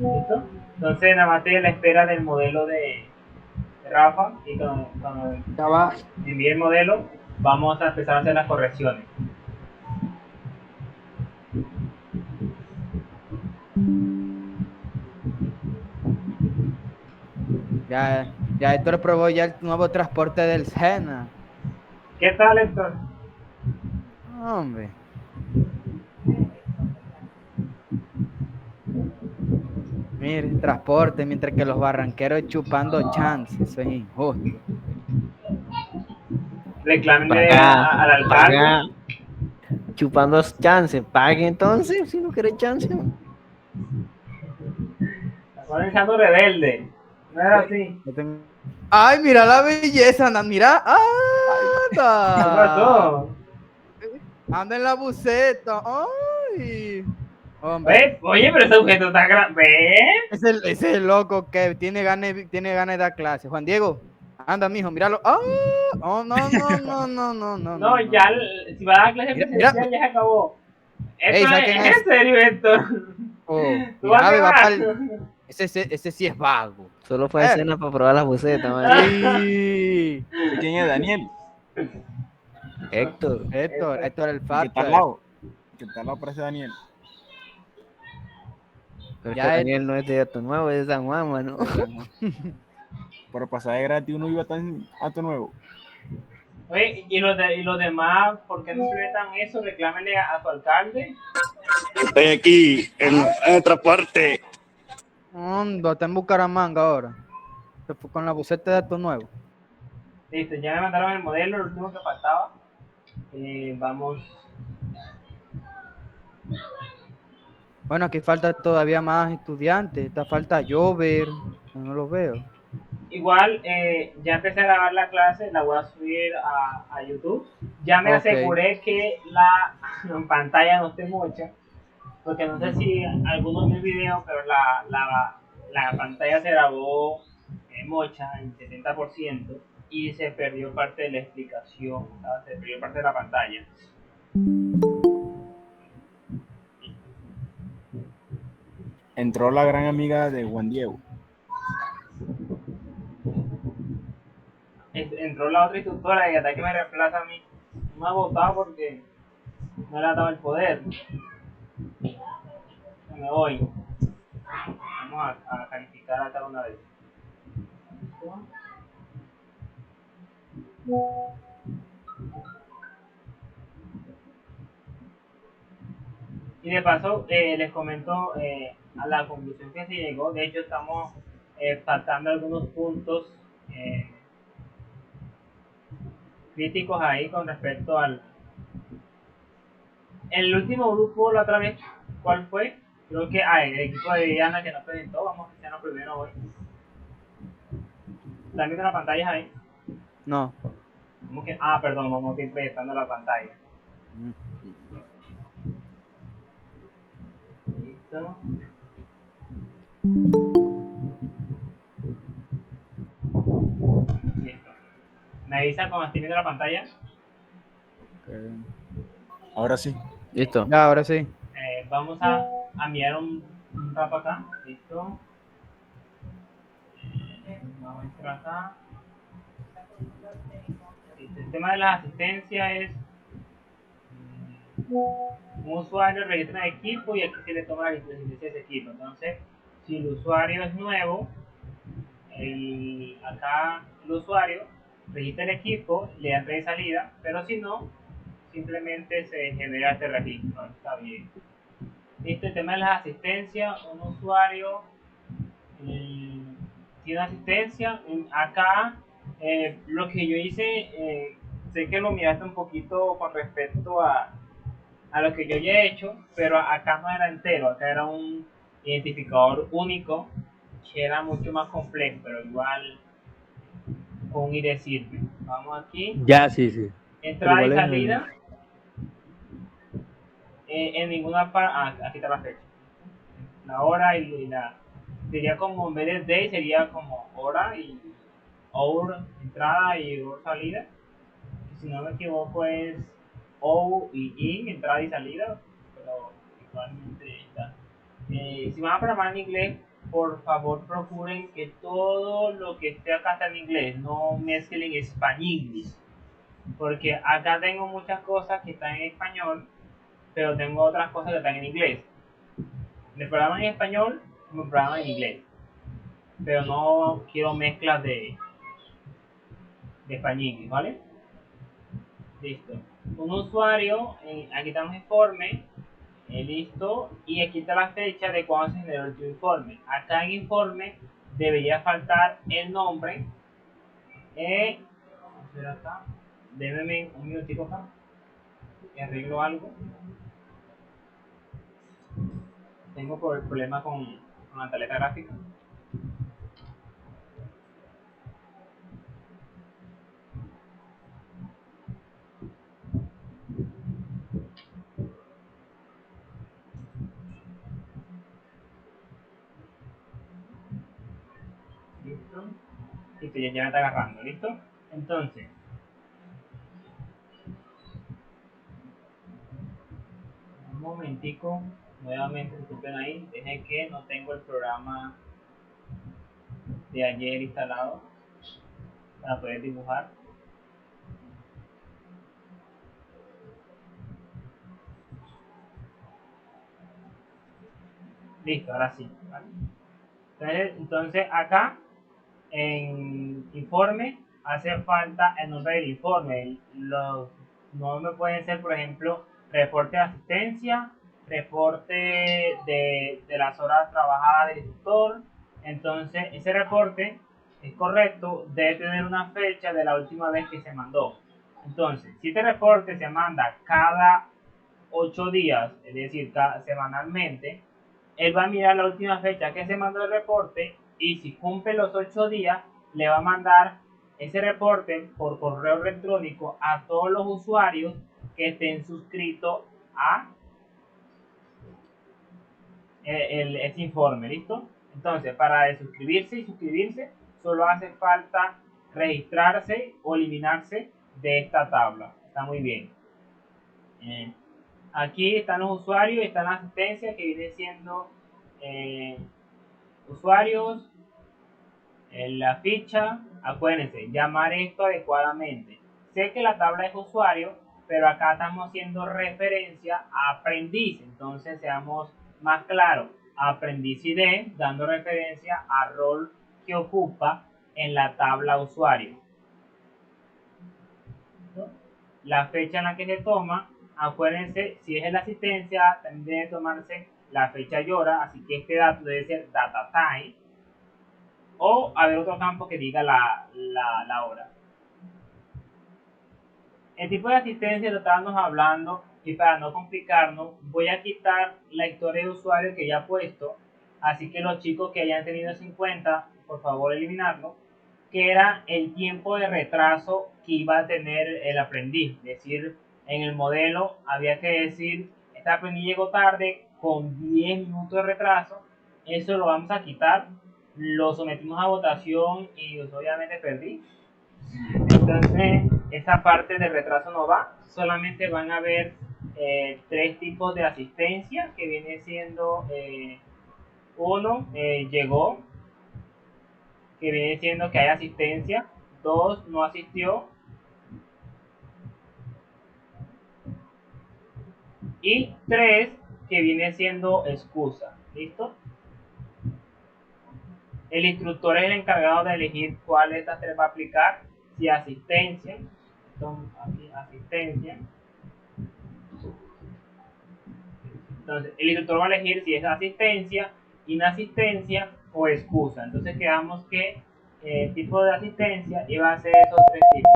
¿Listo? Entonces nada más estoy a la espera del modelo de Rafa y cuando Ya va. envíe el modelo vamos a empezar a hacer las correcciones. Ya Héctor probó ya el nuevo transporte del Sena. ¿Qué tal, Héctor? Hombre, mire, transporte, mientras que los barranqueros chupando chance. Eso es injusto. Reclámenle Paga, al alcalde. paga, chupando chance. Pague entonces, si no quiere chance. La están echando rebelde. No era así. Yo tengo- Ay, mira la belleza, anda, mira. ¿Qué Anda. pasó? Anda en la buceta. Ay. Hombre, Oye, pero ese sujeto está grande. ¿Ve? ese loco que tiene ganas de dar clase. Juan Diego, anda, mijo, míralo. Ah, oh, no, no, no, no, no, no, No, no, no, ya, no. si va a dar clase Mira, mira. presencial, ya se acabó. Esto Ey, ¿sabes es quién en es? serio, esto. Oh, ¿Tú vas a mira, ve, va para quemar? el. Ese sí es vago. Solo fue a Ver. escena para probar las bucetas, man. Sí. ¿De quién es Daniel? Héctor, Héctor el El que está al Factor. lado. El que está al lado parece Daniel. pero es que Ya es. Daniel no es de Ato Nuevo, es de San Juan, mano. De San Juan. Por pasaje gratis uno iba tan alto nuevo. Oye, y los demás, ¿por qué no implementan eso? Reclámenle a su alcalde. Estoy aquí en otra parte. Está en Bucaramanga ahora. Se fue con la buceta de Acto Nuevo. Listo, ya me mandaron el modelo, lo último que faltaba. Vamos. Bueno, aquí falta todavía más estudiantes. Esta falta Jover. No lo veo. Igual, ya empecé a grabar la clase, la voy a subir a YouTube. Ya me Ok. aseguré que la pantalla no esté mocha, porque no sé si algunos vio el video, pero la pantalla se grabó mocha en 70% y se perdió parte de la explicación, ¿sabes? Se perdió parte de la pantalla. Entró la gran amiga de Juan Diego. Entró la otra instructora y hasta que me reemplaza a mí. Me ha votado porque no le ha dado el poder. Me voy. Vamos a calificar a cada una vez. Y de paso, les comento a la conclusión que se llegó. De hecho, estamos faltando algunos puntos críticos ahí con respecto al. El último grupo, la otra vez, ¿cuál fue? Creo que el equipo de Diana que nos presentó. Vamos a hacerlo primero hoy. ¿Están viendo las pantallas ahí? No. ¿Cómo que? Perdón, vamos a ir proyectando la pantalla. Mm. Listo. Listo. ¿Me avisa cuando esté viendo la pantalla? Okay. Ahora sí. Listo. Ya, ahora sí. Vamos a enviar un rato acá. Listo. Vamos a entrar acá. Listo. El tema de la asistencia es un usuario registra el equipo y aquí se le toma la asistencia de ese equipo. Entonces, si el usuario es nuevo, acá el usuario registra el equipo, le da entrada y salida, pero si no, simplemente se genera este registro. Está bien. Listo, el tema de las asistencias, un usuario tiene asistencia. Acá, lo que yo hice, sé que lo miraste un poquito con respecto a lo que yo ya he hecho, pero acá no era entero, acá era un identificador único que era mucho más complejo, pero igual con un ID sirve. Vamos aquí, Ya, sí, sí. Pero entrada y igual es en... salida, en ninguna parte, aquí está la fecha, la hora y la, sería como en vez de day sería como hora y hour entrada y hour salida, si no me equivoco es O y IN, entrada y salida, pero igualmente está. Si van a programar en inglés, por favor procuren que todo lo que esté acá está en inglés, no mezclen español, porque acá tengo muchas cosas que están en español, pero tengo otras cosas que están en inglés. Me programan en español, me programan en inglés, pero no quiero mezclas de español, ¿vale? Listo. Un usuario, aquí estamos informe, listo, y aquí está la fecha de cuando se generó el informe. Acá en informe debería faltar el nombre. Vamos a ver acá. Déjenme un minutico acá. Que arreglo algo. Tengo problema con la tableta gráfica. Listo. Listo, ya me está agarrando, ¿listo? Entonces, un momentico, nuevamente disculpen ahí, dejen que no tengo el programa de ayer instalado para poder dibujar. Listo, ahora sí, ¿vale? Entonces acá en informe hace falta el nombre del informe. Los nombres pueden ser, por ejemplo, reporte de asistencia, reporte de las horas trabajadas del instructor. Entonces ese reporte es correcto, debe tener una fecha de la última vez que se mandó. Entonces, si este reporte se manda cada 8 días, es decir, semanalmente, él va a mirar la última fecha que se mandó el reporte y si cumple los 8 días, le va a mandar ese reporte por correo electrónico a todos los usuarios que estén suscritos a ese informe, ¿listo? Entonces, para desuscribirse y suscribirse, solo hace falta registrarse o eliminarse de esta tabla. Está muy bien. Aquí están los usuarios y están las asistencias que viene siendo usuarios, la ficha. Acuérdense, llamar esto adecuadamente. Sé que la tabla es usuario, pero acá estamos haciendo referencia a aprendiz. Entonces seamos más claros. Aprendiz ID, dando referencia al rol que ocupa en la tabla usuario. La fecha en la que se toma, acuérdense, si es en la asistencia, también debe tomarse la fecha y hora, así que este dato debe ser data time, o haber otro campo que diga la hora. El tipo de asistencia lo estábamos hablando, y para no complicarnos, voy a quitar la historia de usuario que ya he puesto, así que los chicos que hayan tenido 50, por favor eliminarlo, que era el tiempo de retraso que iba a tener el aprendiz. Es decir, en el modelo había que decir, este aprendiz llegó tarde con 10 minutos de retraso. Eso lo vamos a quitar. Lo sometimos a votación y pues, obviamente perdí. Entonces, esa parte de retraso no va. Solamente van a haber 3 tipos de asistencia, que viene siendo uno, llegó, que viene siendo que hay asistencia. 2, no asistió. Y 3, que viene siendo excusa. ¿Listo? El instructor es el encargado de elegir cuál de estas 3 va a aplicar. Si asistencia, entonces aquí asistencia. Entonces el instructor va a elegir si es asistencia, inasistencia o excusa. Entonces quedamos que el tipo de asistencia iba a ser esos 3 tipos.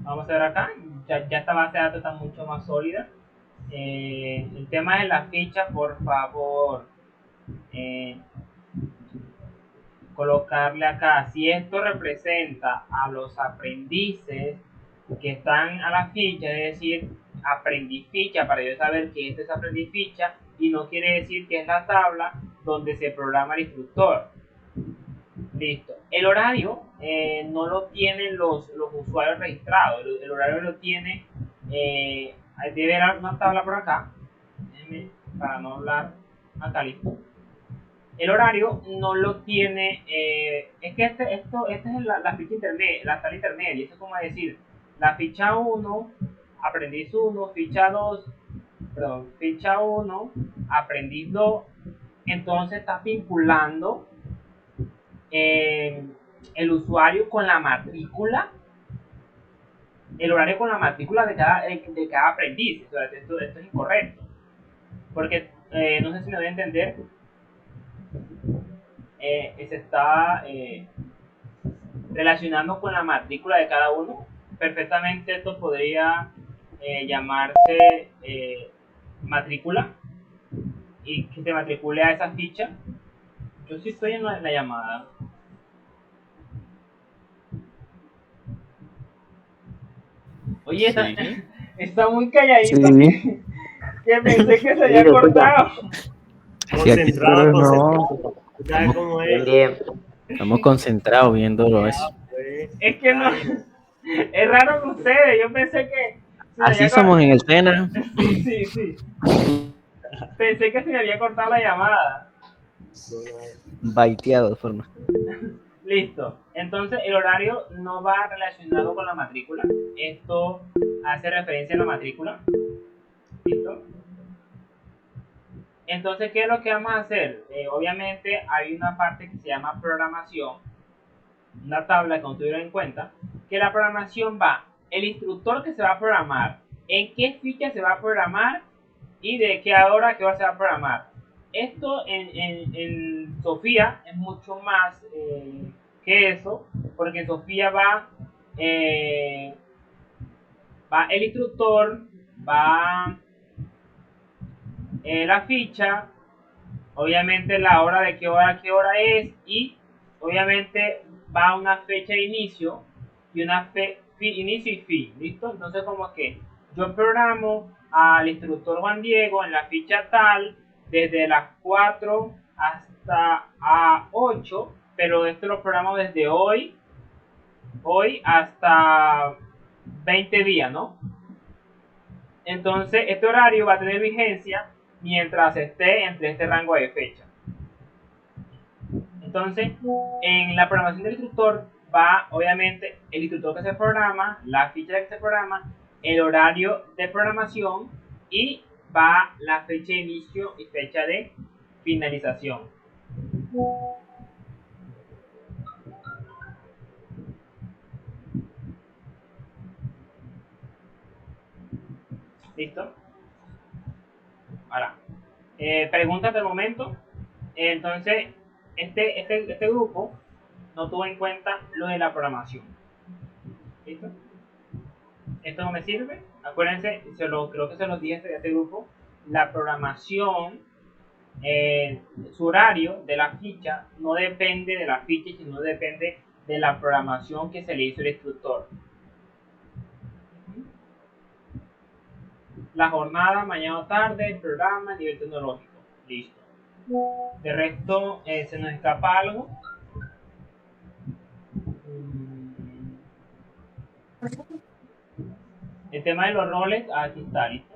Vamos a ver acá, ya esta base de datos está mucho más sólida. El tema de la ficha, por favor, colocarle acá, si esto representa a los aprendices que están a la ficha, es decir, aprendí ficha, para yo saber que esto es aprendí ficha, y no quiere decir que es la tabla donde se programa el instructor. Listo. El horario no lo tienen los usuarios registrados. El horario lo tiene debe haber una tabla por acá, déjenme, para no hablar acá, listo. El horario no lo tiene, es que esta es la ficha intermedia, la sala intermedia, eso es como decir, la ficha 1, aprendiz 1, ficha 2, perdón, ficha 1, aprendiz 2, entonces está vinculando el usuario con la matrícula, el horario con la matrícula de cada aprendiz. O sea, esto es incorrecto, porque no sé si me voy a entender, se está relacionando con la matrícula de cada uno. Perfectamente esto podría llamarse matrícula y que se matricule a esa ficha. Yo sí estoy en la llamada. Oye, Sí. está muy calladito Sí. que pensé que se había Sí, lo escucho. cortado. Concentrado, Pero concentrado. no. ¿Sabes cómo Bien, es? bien. Estamos concentrados viéndolo eso. Pues, Es que no, es raro con ustedes. Yo pensé que se me Así había somos en el Sena. Sí, sí. Pensé que se me había cortado la llamada. Baiteado de forma. Listo. Entonces el horario no va relacionado con la matrícula. Esto hace referencia a la matrícula. ¿Listo? Entonces, ¿qué es lo que vamos a hacer? Obviamente hay una parte que se llama programación, una tabla que no tuvieron en cuenta, que la programación va, el instructor que se va a programar, en qué ficha se va a programar y de qué hora a qué hora se va a programar. Esto en Sofía es mucho más que eso, porque en Sofía eh, va el instructor, va la ficha, obviamente la hora de qué hora a qué hora es y obviamente va una fecha de inicio y una inicio y fin, ¿listo? Entonces como que yo programo al instructor Juan Diego en la ficha tal desde las 4 hasta a 8, pero esto lo programo desde hoy hasta 20 días, ¿no? Entonces este horario va a tener vigencia mientras esté entre este rango de fecha. Entonces, en la programación del instructor va obviamente el instructor que se programa, la ficha que se programa, el horario de programación y va la fecha de inicio y fecha de finalización. ¿Listo? Ahora, preguntas del momento. Entonces, este grupo no tuvo en cuenta lo de la programación. ¿Listo? Esto no me sirve. Acuérdense, creo que se los dije a este grupo. La programación, su horario de la ficha no depende de la ficha, sino depende de la programación que se le hizo el instructor. La jornada, mañana o tarde, el programa, el nivel tecnológico. Listo. De resto, se nos escapa algo. El tema de los roles, aquí está, listo.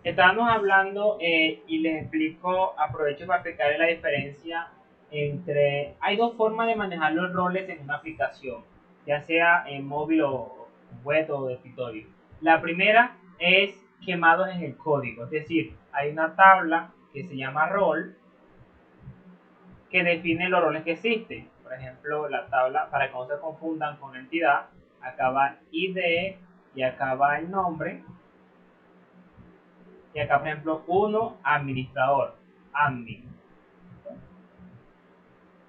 Estábamos hablando y les explico, aprovecho para explicarles la diferencia entre... Hay dos formas de manejar los roles en una aplicación, ya sea en móvil o web o de escritorio. La primera es quemados en el código, es decir, hay una tabla que se llama rol que define los roles que existen. Por ejemplo, la tabla, para que no se confundan con la entidad, acá va ID y acá va el nombre. Y acá, por ejemplo, uno, administrador, admin.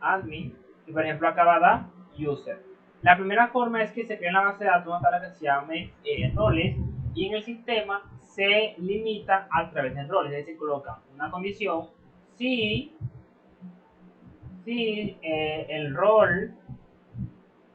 Admin. Y por ejemplo, acá va a dar user. La primera forma es que se crea en la base de datos una tabla que se llame roles y en el sistema se limita a través de roles. Es decir, coloca una condición si el rol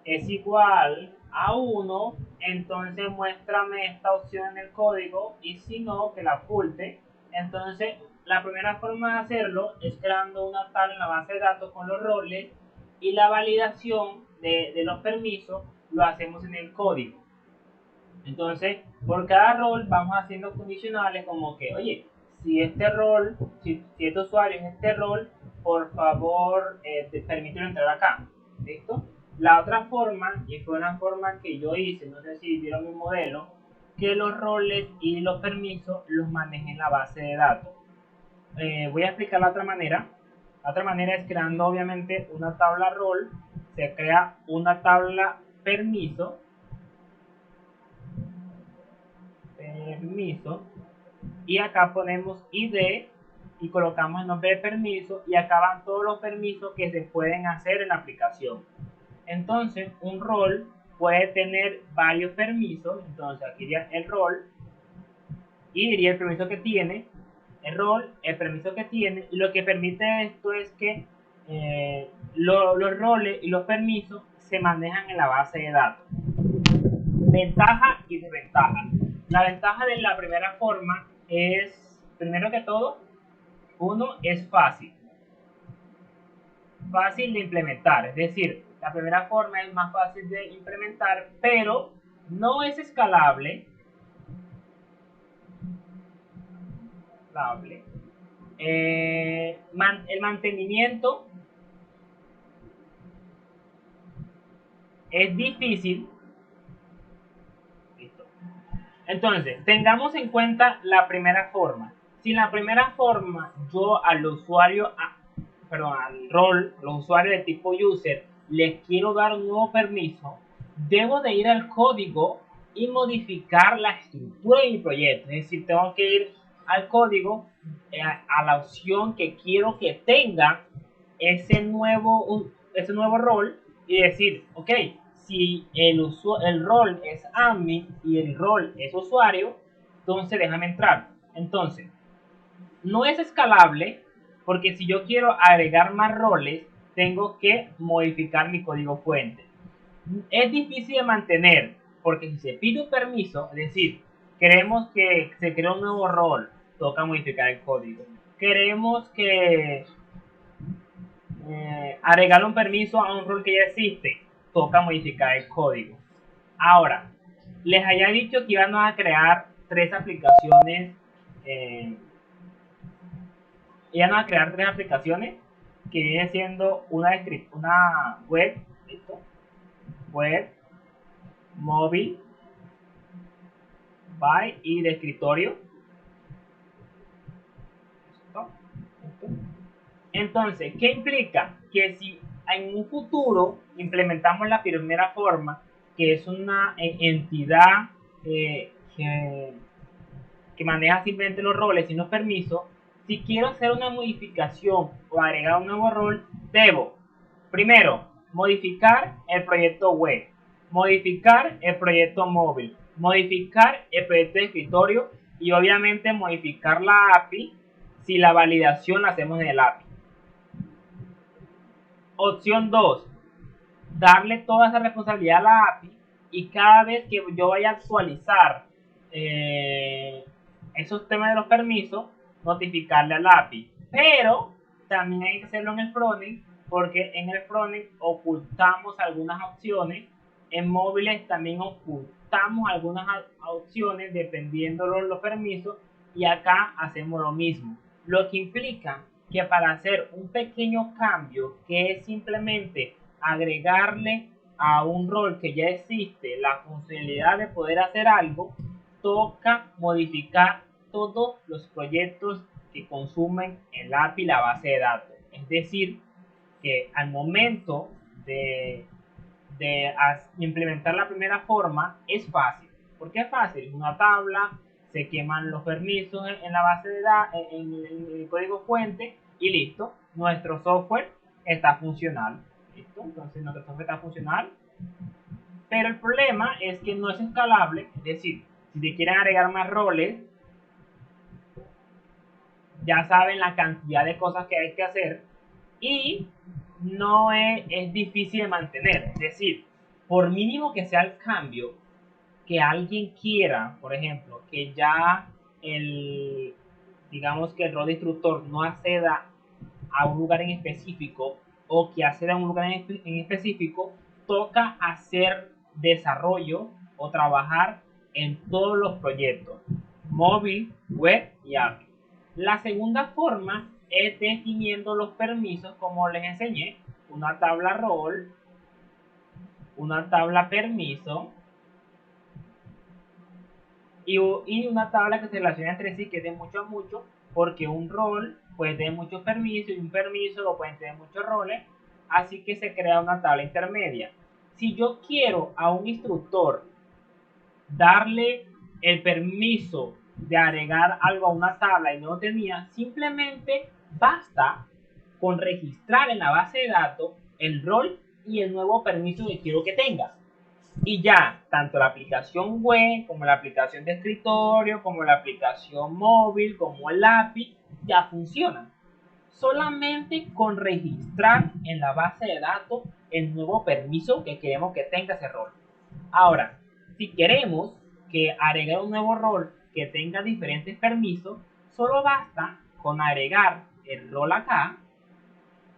es igual a 1, entonces muéstrame esta opción en el código y si no, que la oculte. Entonces, la primera forma de hacerlo es creando una tabla en la base de datos con los roles y la validación de los permisos lo hacemos en el código. Entonces, por cada rol vamos haciendo condicionales como que, oye, si este rol, si este usuario es este rol, por favor, permítelo entrar acá. ¿Listo? La otra forma, y fue una forma que yo hice, no sé si vieron mi modelo, que los roles y los permisos los maneje en la base de datos. Voy a explicar la otra manera. La otra manera es creando obviamente una tabla rol, se crea una tabla permiso, y acá ponemos ID y colocamos el nombre de permiso y acá van todos los permisos que se pueden hacer en la aplicación. Entonces un rol puede tener varios permisos, entonces aquí iría el rol y diría el permiso que tiene, el rol, el permiso que tiene, y lo que permite esto es que los roles y los permisos se manejan en la base de datos. Ventaja y desventaja. La ventaja de la primera forma es, primero que todo, uno es fácil de implementar, es decir, la primera forma es más fácil de implementar, pero no es escalable. El mantenimiento es difícil. Listo. Entonces, tengamos en cuenta la primera forma. Si en la primera forma yo al usuario, al rol, los usuarios de tipo user, les quiero dar un nuevo permiso, debo de ir al código y modificar la estructura de mi proyecto. Es decir, tengo que ir al código, a la opción que quiero que tenga ese nuevo rol y decir, ok, si el rol es admin y el rol es usuario, entonces déjame entrar. Entonces, no es escalable porque si yo quiero agregar más roles, tengo que modificar mi código fuente. Es difícil de mantener porque si se pide un permiso, es decir, queremos que se cree un nuevo rol, toca modificar el código. Queremos que agregar un permiso a un rol que ya existe, toca modificar el código. Ahora, les había dicho que iban a crear tres aplicaciones. Iban a crear tres aplicaciones que viene siendo una web, ¿listo? Web, móvil, y de escritorio. ¿Listo? Entonces, ¿qué implica? Que si en un futuro implementamos la primera forma, que es una entidad que maneja simplemente los roles y los permisos, si quiero hacer una modificación o agregar un nuevo rol, debo, primero, modificar el proyecto web, modificar el proyecto móvil, modificar el proyecto de escritorio y obviamente modificar la API si la validación la hacemos en el API. Opción 2, darle toda esa responsabilidad a la API y cada vez que yo vaya a actualizar esos temas de los permisos, notificarle al API. Pero también hay que hacerlo en el frontend porque en el frontend ocultamos algunas opciones. En móviles también ocultamos algunas opciones dependiendo de los permisos y acá hacemos lo mismo. Lo que implica que para hacer un pequeño cambio que es simplemente agregarle a un rol que ya existe la funcionalidad de poder hacer algo, toca modificar todos los proyectos que consumen el API y la base de datos. Es decir, que al momento de implementar la primera forma es fácil. ¿Por qué es fácil? Es una tabla, se queman los permisos en la base de datos, en el código fuente y listo. Nuestro software está funcional. ¿Listo? Entonces nuestro software está funcional. Pero el problema es que no es escalable. Es decir, si te quieren agregar más roles, ya saben la cantidad de cosas que hay que hacer y no es difícil de mantener. Es decir, por mínimo que sea el cambio que alguien quiera, por ejemplo, que ya digamos que el rol de instructor no acceda a un lugar en específico o que acceda a un lugar en específico, toca hacer desarrollo o trabajar en todos los proyectos, móvil, web y API. La segunda forma es definiendo los permisos, como les enseñé, una tabla rol, una tabla permiso y una tabla que se relaciona entre sí, que es de mucho a mucho, porque un rol puede tener muchos permisos y un permiso lo pueden tener muchos roles, así que se crea una tabla intermedia. Si yo quiero a un instructor darle el permiso de agregar algo a una tabla y no lo tenía, simplemente basta con registrar en la base de datos el rol y el nuevo permiso que quiero que tenga. Y ya, tanto la aplicación web, como la aplicación de escritorio, como la aplicación móvil, como el API, ya funcionan. Solamente con registrar en la base de datos el nuevo permiso que queremos que tenga ese rol. Ahora, si queremos que agregar un nuevo rol que tenga diferentes permisos, solo basta con agregar el rol acá,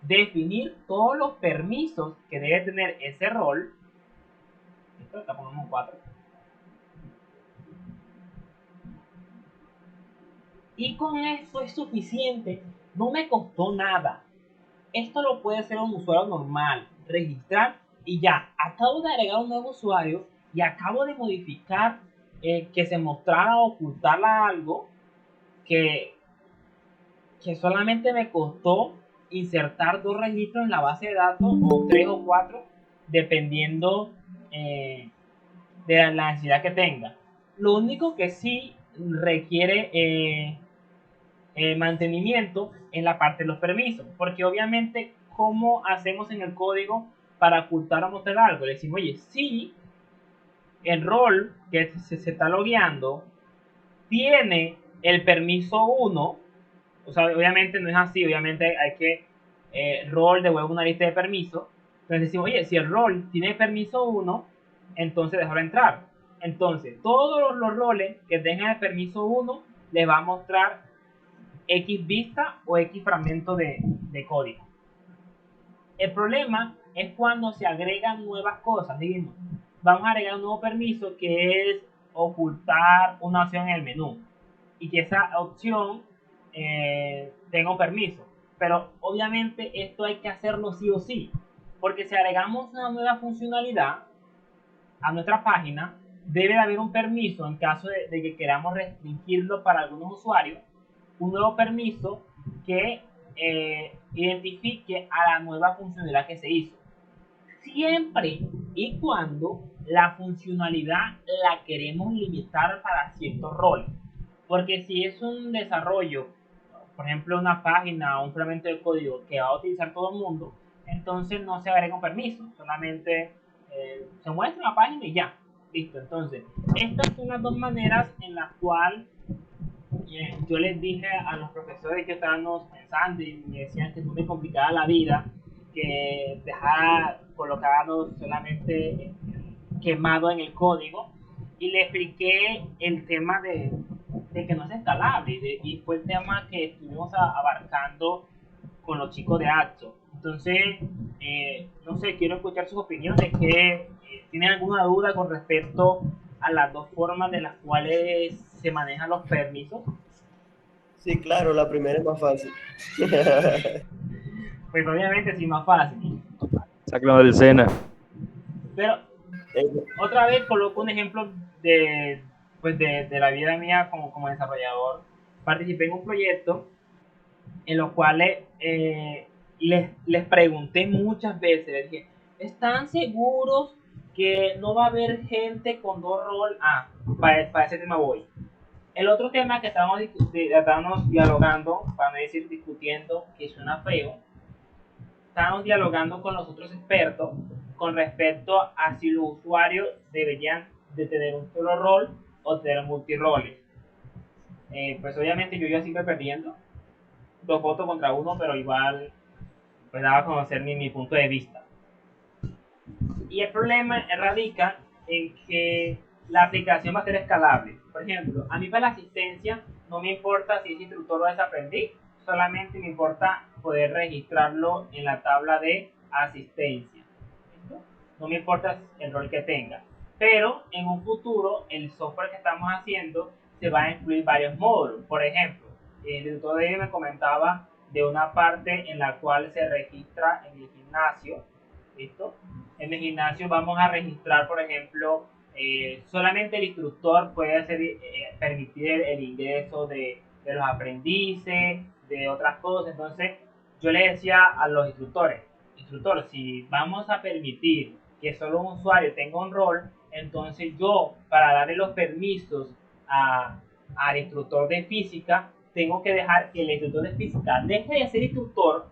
definir todos los permisos que debe tener ese rol. Esto está poniendo un 4. Y con esto es suficiente. No me costó nada. Esto lo puede hacer un usuario normal. Registrar y ya. Acabo de agregar un nuevo usuario y acabo de modificar que se mostrara o ocultara algo que solamente me costó insertar 2 registros en la base de datos, o 3 o 4, dependiendo de la necesidad que tenga. Lo único que sí requiere mantenimiento en la parte de los permisos, porque obviamente, ¿cómo hacemos en el código para ocultar o mostrar algo? Le decimos, oye, si el rol que se está logueando tiene el permiso 1, o sea, obviamente no es así, obviamente hay que rol devuelve una lista de permisos. Entonces decimos, oye, si el rol tiene permiso 1, entonces déjalo entrar. Entonces, todos los roles que tengan el permiso 1 les va a mostrar X vista o X fragmento de código. El problema es cuando se agregan nuevas cosas. Digamos, vamos a agregar un nuevo permiso que es ocultar una opción en el menú y que esa opción tenga un permiso. Pero obviamente esto hay que hacerlo sí o sí, porque si agregamos una nueva funcionalidad a nuestra página, debe de haber un permiso en caso de que queramos restringirlo para algunos usuarios, un nuevo permiso que identifique a la nueva funcionalidad que se hizo. Siempre y cuando la funcionalidad la queremos limitar para ciertos roles. Porque si es un desarrollo, por ejemplo, una página o un fragmento de código que va a utilizar todo el mundo, entonces no se agrega un permiso, solamente se muestra la página y ya, listo. Entonces, estas son las dos maneras en las cuales yo les dije a los profesores que estábamos pensando y me decían que no me complicaba la vida, que dejara colocarlo solamente quemado en el código, y le expliqué el tema de que no es escalable, y fue el tema que estuvimos abarcando con los chicos de Axo. Entonces, no sé, quiero escuchar sus opiniones, que tienen alguna duda con respecto a las dos formas de las cuales se manejan los permisos. Sí, claro, la primera es más fácil. Pues obviamente sí, más fácil. Sácalo del Sena. Pero otra vez coloco un ejemplo de la vida mía como desarrollador. Participé en un proyecto en los cuales les pregunté muchas veces, les dije, ¿están seguros que no va a haber gente con 2 roles? Para ese tema voy. El otro tema que estábamos dialogando, para no decir discutiendo, que suena feo, estábamos dialogando con los otros expertos con respecto a si los usuarios deberían de tener un solo rol o tener multiroles. Pues obviamente yo iba siempre perdiendo, 2 votos contra 1, pero igual pues daba a conocer mi punto de vista. Y el problema radica en que la aplicación va a ser escalable. Por ejemplo, a mí para la asistencia no me importa si es instructor o es aprendiz, solamente me importa poder registrarlo en la tabla de asistencia. ¿Listo? No me importa el rol que tenga. pero en un futuro el software que estamos haciendo se va a incluir varios módulos. Por ejemplo, el director de me comentaba de una parte en la cual se registra en el gimnasio. ¿Listo? En el gimnasio vamos a registrar, por ejemplo, solamente el instructor puede permitir el ingreso de los aprendices, de otras cosas. Entonces, yo le decía a los instructores, si vamos a permitir que solo un usuario tenga un rol, entonces yo, para darle los permisos al instructor de física, tengo que dejar que el instructor de física deje de ser instructor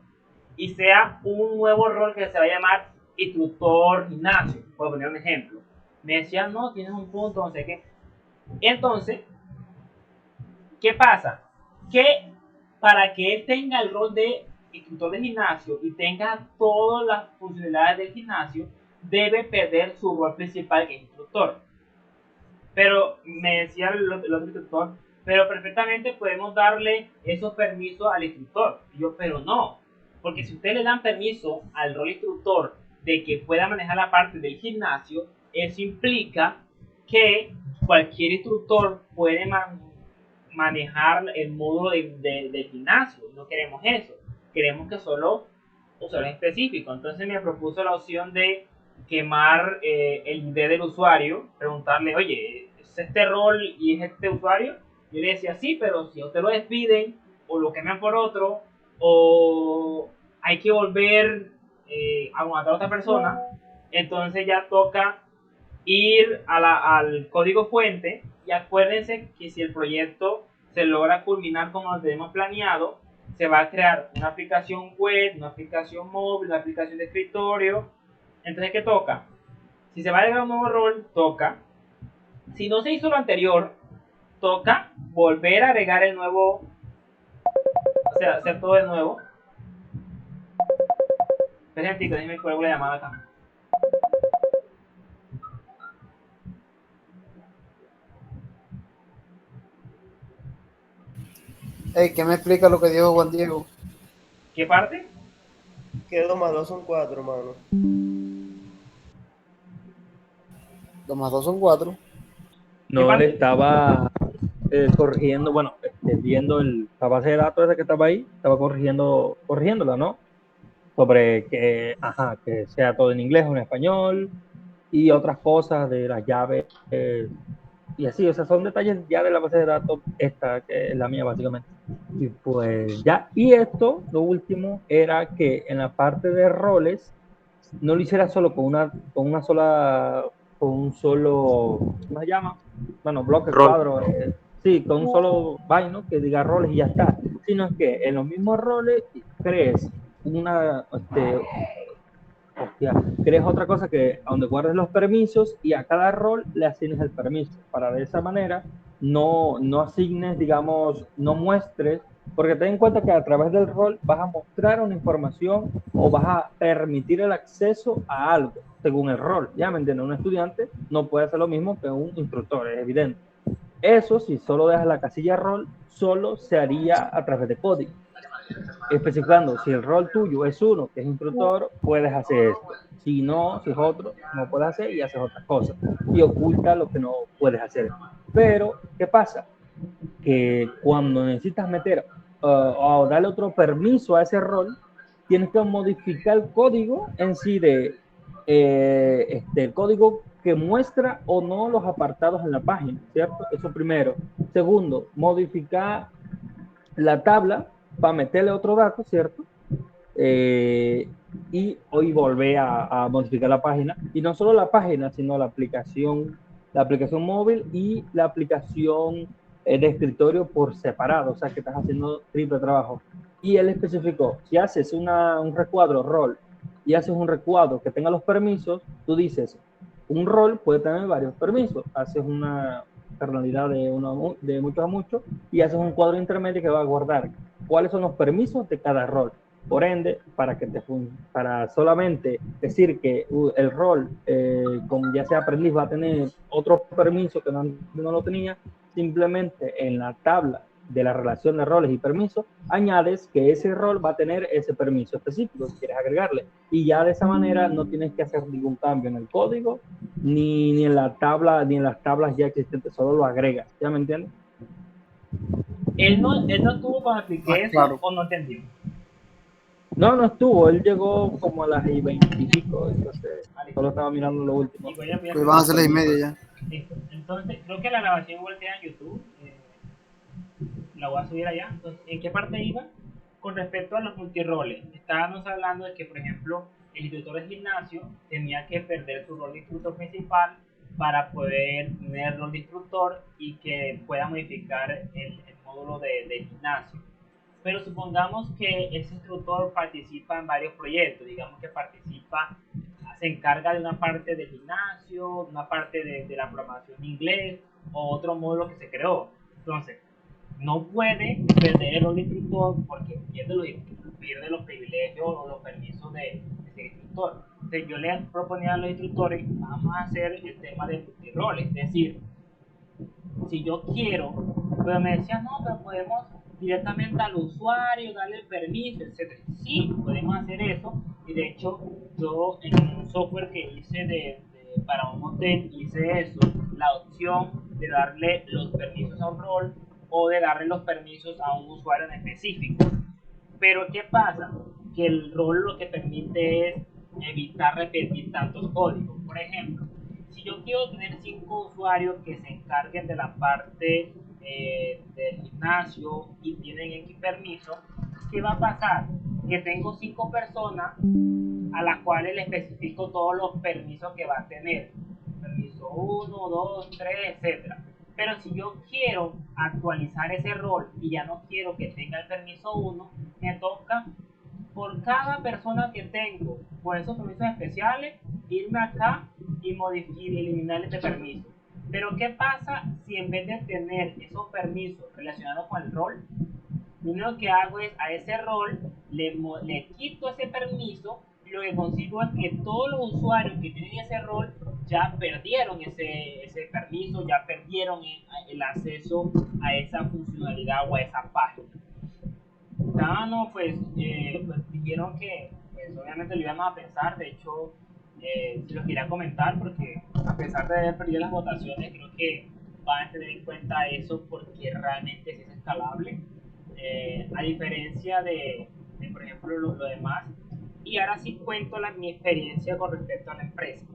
y sea un nuevo rol que se va a llamar instructor gimnasio, por poner un ejemplo. Me decían, no, tienes un punto, no sé qué. Entonces, ¿qué pasa? Que para que él tenga el rol de instructor de gimnasio y tenga todas las funcionalidades del gimnasio, debe perder su rol principal, que es instructor. Pero me decía el otro instructor, pero perfectamente podemos darle esos permisos al instructor. Y yo, pero no, porque si ustedes le dan permiso al rol instructor de que pueda manejar la parte del gimnasio, eso implica que cualquier instructor puede manejar el módulo del gimnasio. No queremos eso, queremos que solo usuarios específicos. Entonces me propuso la opción de quemar el ID del usuario, preguntarle, oye, ¿es este rol y es este usuario? Yo le decía, sí, pero si a usted lo despiden o lo queman por otro, o hay que volver a matar a otra persona, entonces ya toca ir al código fuente. Y acuérdense que si el proyecto se logra culminar como lo tenemos planeado, se va a crear una aplicación web, una aplicación móvil, una aplicación de escritorio. Entonces, ¿qué toca? Si se va a agregar un nuevo rol, toca. Si no se hizo lo anterior, toca volver a agregar el nuevo, o sea, hacer todo de nuevo. Espera, déjeme cuelgo la llamada acá. Ey, ¿qué me explica lo que dijo Juan Diego? ¿Qué parte? Que 2 más 2 son 4, mano. 2 más 2 son 4. No parte? le estaba corrigiendo, bueno, viendo la base de datos esa que estaba ahí, estaba corrigiéndola, ¿no? Sobre que sea todo en inglés o en español y otras cosas de las llaves y así, o sea, son detalles ya de la base de datos, esta que es la mía básicamente. Y pues ya, y esto, lo último, era que en la parte de roles no lo hiciera solo con un solo, ¿cómo se llama? Bueno, bloque, Rol. cuadro, sí, con un solo vaino que diga roles y ya está, sino que en los mismos roles crees crees otra cosa que donde guardes los permisos y a cada rol le asignes el permiso para de esa manera no asignes, digamos, no muestres, porque ten en cuenta que a través del rol vas a mostrar una información o vas a permitir el acceso a algo según el rol. Ya me entiendes, un estudiante no puede hacer lo mismo que un instructor, es evidente. Eso, si solo dejas la casilla rol, solo se haría a través de código, especificando si el rol tuyo es uno que es instructor, puedes hacer esto. Si no, si es otro, no puedes hacer y haces otras cosas. Y oculta lo que no puedes hacer. Pero, ¿qué pasa? Que cuando necesitas meter o darle otro permiso a ese rol, tienes que modificar el código en sí el código que muestra o no los apartados en la página, ¿cierto? Eso primero. Segundo, modificar la tabla para meterle otro dato, ¿cierto? Y hoy volver a modificar la página. Y no solo la página, sino la aplicación móvil y la aplicación de escritorio por separado. O sea, que estás haciendo triple trabajo. Y él especificó, si haces un recuadro rol y haces un recuadro que tenga los permisos, tú dices, un rol puede tener varios permisos. Haces una personalidad de muchos a muchos y haces un cuadro intermedio que va a guardar cuáles son los permisos de cada rol. Por ende, para solamente decir que el rol, como ya sea aprendiz, va a tener otro permiso que no lo tenía, simplemente en la tabla de la relación de roles y permisos, añades que ese rol va a tener ese permiso específico si quieres agregarle. Y ya de esa manera no tienes que hacer ningún cambio en el código, ni en la tabla, ni en las tablas ya existentes, solo lo agregas. ¿Ya me entiendes? Él no estuvo cuando expliqué eso, claro. o no entendió. No estuvo, él llegó como a las 20 y pico, entonces solo estaba mirando lo último. Y voy a Pues van a ser las 1:30 ya. Listo. Entonces, creo que la grabación igual queda en YouTube. La voy a subir allá. Entonces, ¿en qué parte iba? Con respecto a los multiroles. Estábamos hablando de que, por ejemplo, el instructor de gimnasio tenía que perder su rol de instructor principal para poder tener el rol de instructor y que pueda modificar el módulo de gimnasio. Pero supongamos que ese instructor participa en varios proyectos, digamos que participa, se encarga de una parte del gimnasio, una parte de la programación de inglés o otro módulo que se creó. Entonces, no puede perder el rol de instructor porque pierde los privilegios o los permisos de ese instructor. Entonces, yo le proponía a los instructores, vamos a hacer el tema de multiroles, es decir, si yo quiero, pero me decían, no, pero podemos directamente al usuario, darle el permiso, etc. Sí, podemos hacer eso. Y de hecho, yo en un software que hice para un hotel, hice eso, la opción de darle los permisos a un rol o de darle los permisos a un usuario en específico. Pero ¿qué pasa? Que el rol lo que permite es evitar repetir tantos códigos. Por ejemplo, si yo quiero tener 5 usuarios que se encarguen de la parte del gimnasio y tienen X permiso, ¿qué va a pasar? Que tengo 5 personas a las cuales le especifico todos los permisos que va a tener. Permiso 1, 2, 3, etc. Pero si yo quiero actualizar ese rol y ya no quiero que tenga el permiso 1, me toca por cada persona que tengo con esos permisos especiales, irme acá y eliminar este permiso. Pero ¿qué pasa si en vez de tener esos permisos relacionados con el rol, lo único que hago es a ese rol le quito ese permiso y lo que consigo es que todos los usuarios que tienen ese rol ya perdieron ese permiso, ya perdieron el acceso a esa funcionalidad o a esa página? Pues dijeron que pues, obviamente lo íbamos a pensar. De hecho, se los quería comentar porque a pesar de haber perdido las votaciones, creo que van a tener en cuenta eso porque realmente sí es escalable, a diferencia de por ejemplo lo demás. Y ahora sí cuento mi experiencia con respecto a la empresa.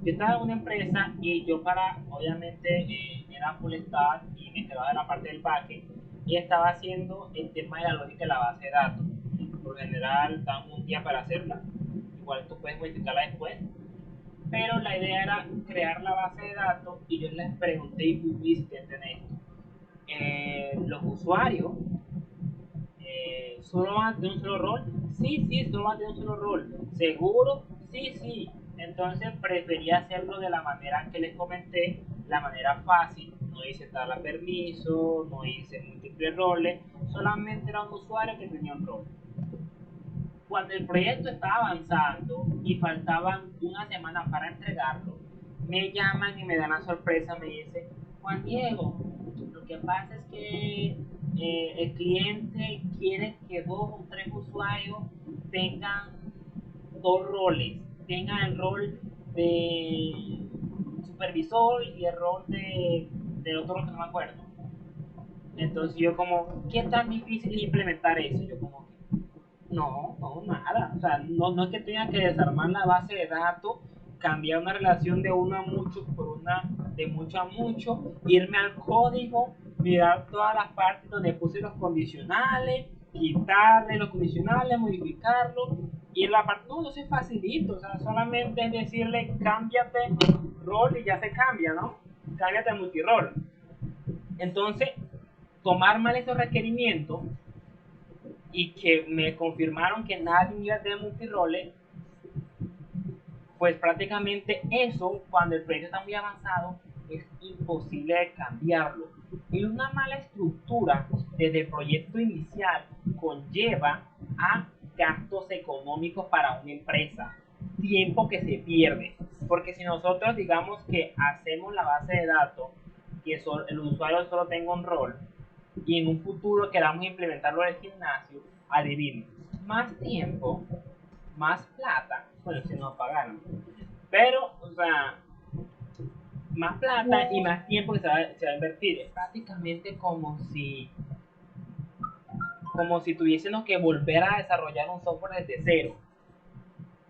Yo estaba en una empresa y yo obviamente era full stack y me quedaba en la parte del backend y estaba haciendo el tema de la lógica de la base de datos. Por general dan un día para hacerla, igual tú puedes modificarla después, pero la idea era crear la base de datos y yo les pregunté y fui muy insistente en esto. Los usuarios solo van a tener un solo rol. Sí, solo van a tener un solo rol. ¿Seguro? Sí. Entonces prefería hacerlo de la manera que les comenté, la manera fácil. No hice tabla permiso, no hice múltiples roles, solamente era un usuario que tenía un rol. Cuando el proyecto estaba avanzando y faltaban una semana para entregarlo, me llaman y me dan la sorpresa, me dicen, Juan Diego, lo que pasa es que el cliente quiere que 2 o 3 usuarios tengan 2 roles, tengan el rol de supervisor y el rol de otro que no me acuerdo. Entonces yo como, ¿qué tan difícil es implementar eso? Yo como, no, nada. O sea, no es que tenga que desarmar la base de datos, cambiar una relación de uno a mucho por una de mucho a mucho, irme al código, mirar todas las partes donde puse los condicionales, quitarle los condicionales, modificarlo. Y en la parte, no es facilito, o sea, solamente es decirle, cámbiate rol y ya se cambia, ¿no? Cámbiate multirol. Entonces, tomar mal esos requerimientos y que me confirmaron que nadie iba a tener multiroles, pues prácticamente eso, cuando el proyecto está muy avanzado, es imposible de cambiarlo. Y una mala estructura desde el proyecto inicial conlleva a gastos económicos para una empresa, tiempo que se pierde, porque si nosotros digamos que hacemos la base de datos, que el usuario solo tenga un rol, y en un futuro queramos implementarlo en el gimnasio, adivinen, más tiempo, más plata, bueno, si nos pagaron, pero, o sea, más plata y más tiempo que se va a invertir. Es prácticamente como si tuviésemos que volver a desarrollar un software desde cero,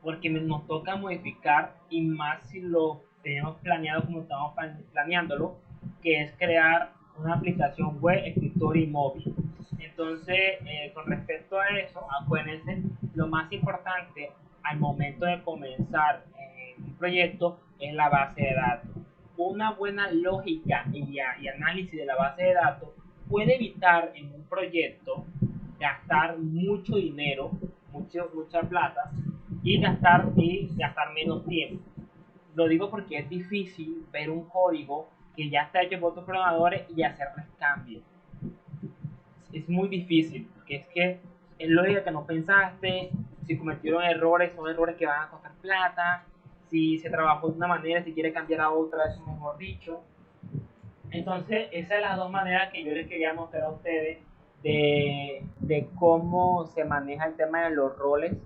porque nos toca modificar, y más si lo tenemos planeado como estamos planeándolo, que es crear una aplicación web, escritorio y móvil. Entonces, con respecto a eso, acuérdense, lo más importante al momento de comenzar un proyecto es la base de datos. Una buena lógica y análisis de la base de datos puede evitar en un proyecto gastar mucho dinero, mucha plata, y gastar menos tiempo. Lo digo porque es difícil ver un código que ya está hecho por otros programadores y hacerles cambios. Es muy difícil, porque es que es lógica que no pensaste. Si cometieron errores, son errores que van a costar plata. Si se trabajó de una manera, si quiere cambiar a otra, eso mejor dicho. Entonces, esas son las dos maneras que yo les quería mostrar a ustedes de cómo se maneja el tema de los roles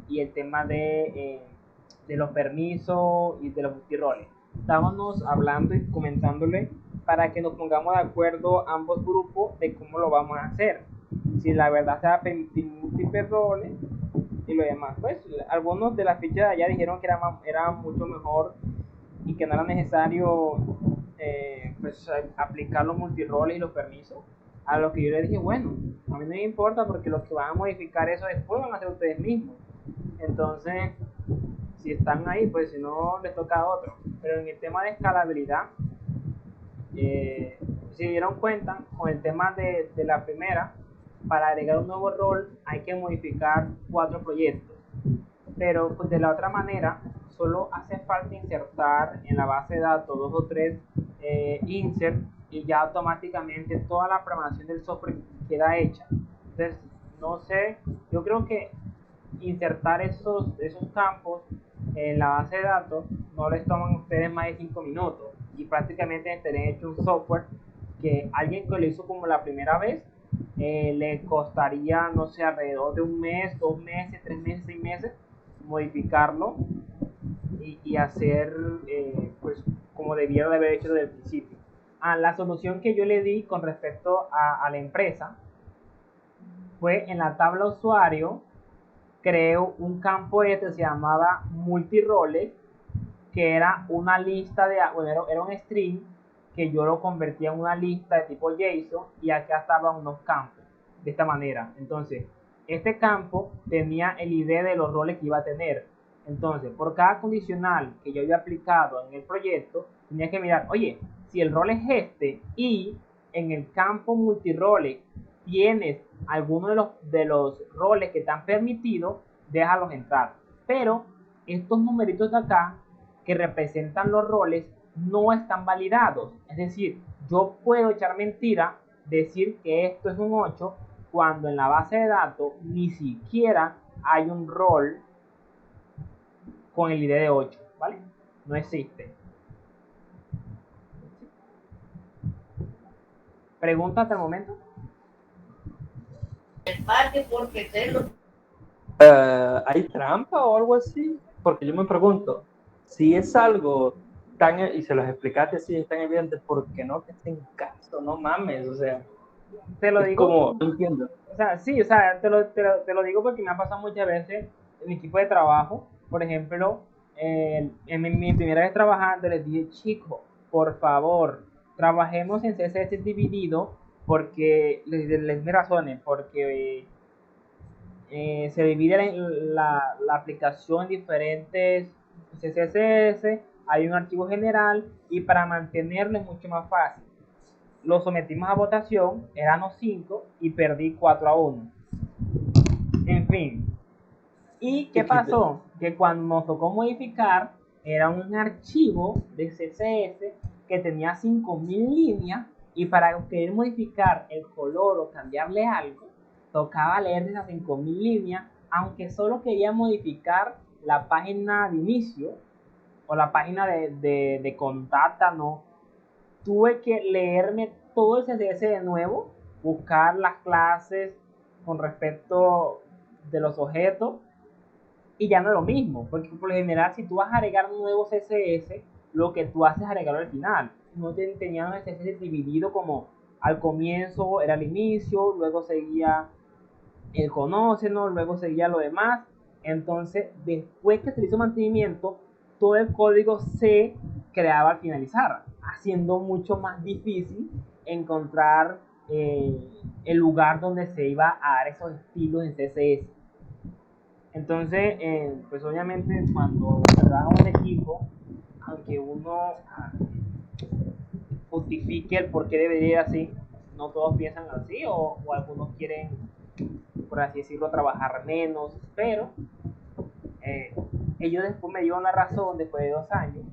y el tema de los permisos y de los multiroles. Estábamos hablando y comentándole para que nos pongamos de acuerdo ambos grupos de cómo lo vamos a hacer. Si la verdad se va a permitir múltiples roles y lo demás. Pues algunos de las fichas de allá dijeron que era mucho mejor y que no era necesario pues aplicar los multiroles y los permisos. A lo que yo le dije, bueno, a mí no me importa, porque los que van a modificar eso después van a ser ustedes mismos. Entonces, si están ahí, pues si no, les toca a otro. Pero en el tema de escalabilidad, si dieron cuenta, con el tema de la primera, para agregar un nuevo rol hay que modificar 4 proyectos. Pero pues, de la otra manera, solo hace falta insertar en la base de datos 2 o 3 insert, y ya automáticamente toda la programación del software queda hecha. Entonces, no sé, yo creo que insertar esos campos en la base de datos no les toman a ustedes más de 5 minutos, y prácticamente tener hecho un software que alguien que lo hizo como la primera vez le costaría, no sé, alrededor de un mes, 2 meses, 3 meses, 6 meses modificarlo y hacer pues como debiera de haber hecho desde el principio. La solución que yo le di con respecto a la empresa fue en la tabla usuario. Creo un campo que se llamaba multiroles, que era una lista de, bueno, era un string que yo lo convertía en una lista de tipo JSON, y acá estaban unos campos de esta manera. Entonces, este campo tenía el ID de los roles que iba a tener. Entonces, por cada condicional que yo había aplicado en el proyecto, tenía que mirar, oye, si el rol es este y en el campo multiroles tienes alguno de los roles que están permitidos, déjalos entrar. Pero estos numeritos de acá que representan los roles no están validados. Es decir, yo puedo echar mentira, decir que esto es un 8, cuando en la base de datos ni siquiera hay un rol con el ID de 8, ¿vale? No existe. ¿Pregunta hasta el momento? ¿Hay trampa o algo así? Porque yo me pregunto, si es algo tan, y se los explicaste así, es tan evidente, ¿por qué no te hacen caso? No mames, o sea, Te lo es digo, como, no entiendo. o sea, sí, o sea, te lo digo porque me ha pasado muchas veces en mi equipo de trabajo. Por ejemplo, en mi primera vez trabajando, les dije, chicos, por favor, trabajemos en CSS dividido, porque les me razones, porque se divide la aplicación en diferentes CSS, hay un archivo general, y para mantenerlo es mucho más fácil. Lo sometimos a votación, éramos 5 y perdí 4-1. En fin. ¿Y qué pasó? Que cuando nos tocó modificar, era un archivo de CSS que tenía 5000 líneas, y para querer modificar el color o cambiarle algo, tocaba leer esas 5000 líneas, aunque solo quería modificar la página de inicio o la página de contacta, no. Tuve que leerme todo el CSS de nuevo, buscar las clases con respecto de los objetos y ya no es lo mismo, porque por lo general si tú vas a agregar un nuevo CSS, lo que tú haces es agregarlo al final. No tenían el CSS dividido como al comienzo era el inicio, luego seguía el conócenos, luego seguía lo demás. Entonces, después que se hizo mantenimiento, todo el código se creaba al finalizar, haciendo mucho más difícil encontrar el lugar donde se iba a dar esos estilos en CSS. Entonces, pues obviamente cuando trabaja un equipo, aunque uno justifique el por qué debería ir así, no todos piensan así o algunos quieren, por así decirlo, trabajar menos, pero ellos después me dieron la razón después de 2 años,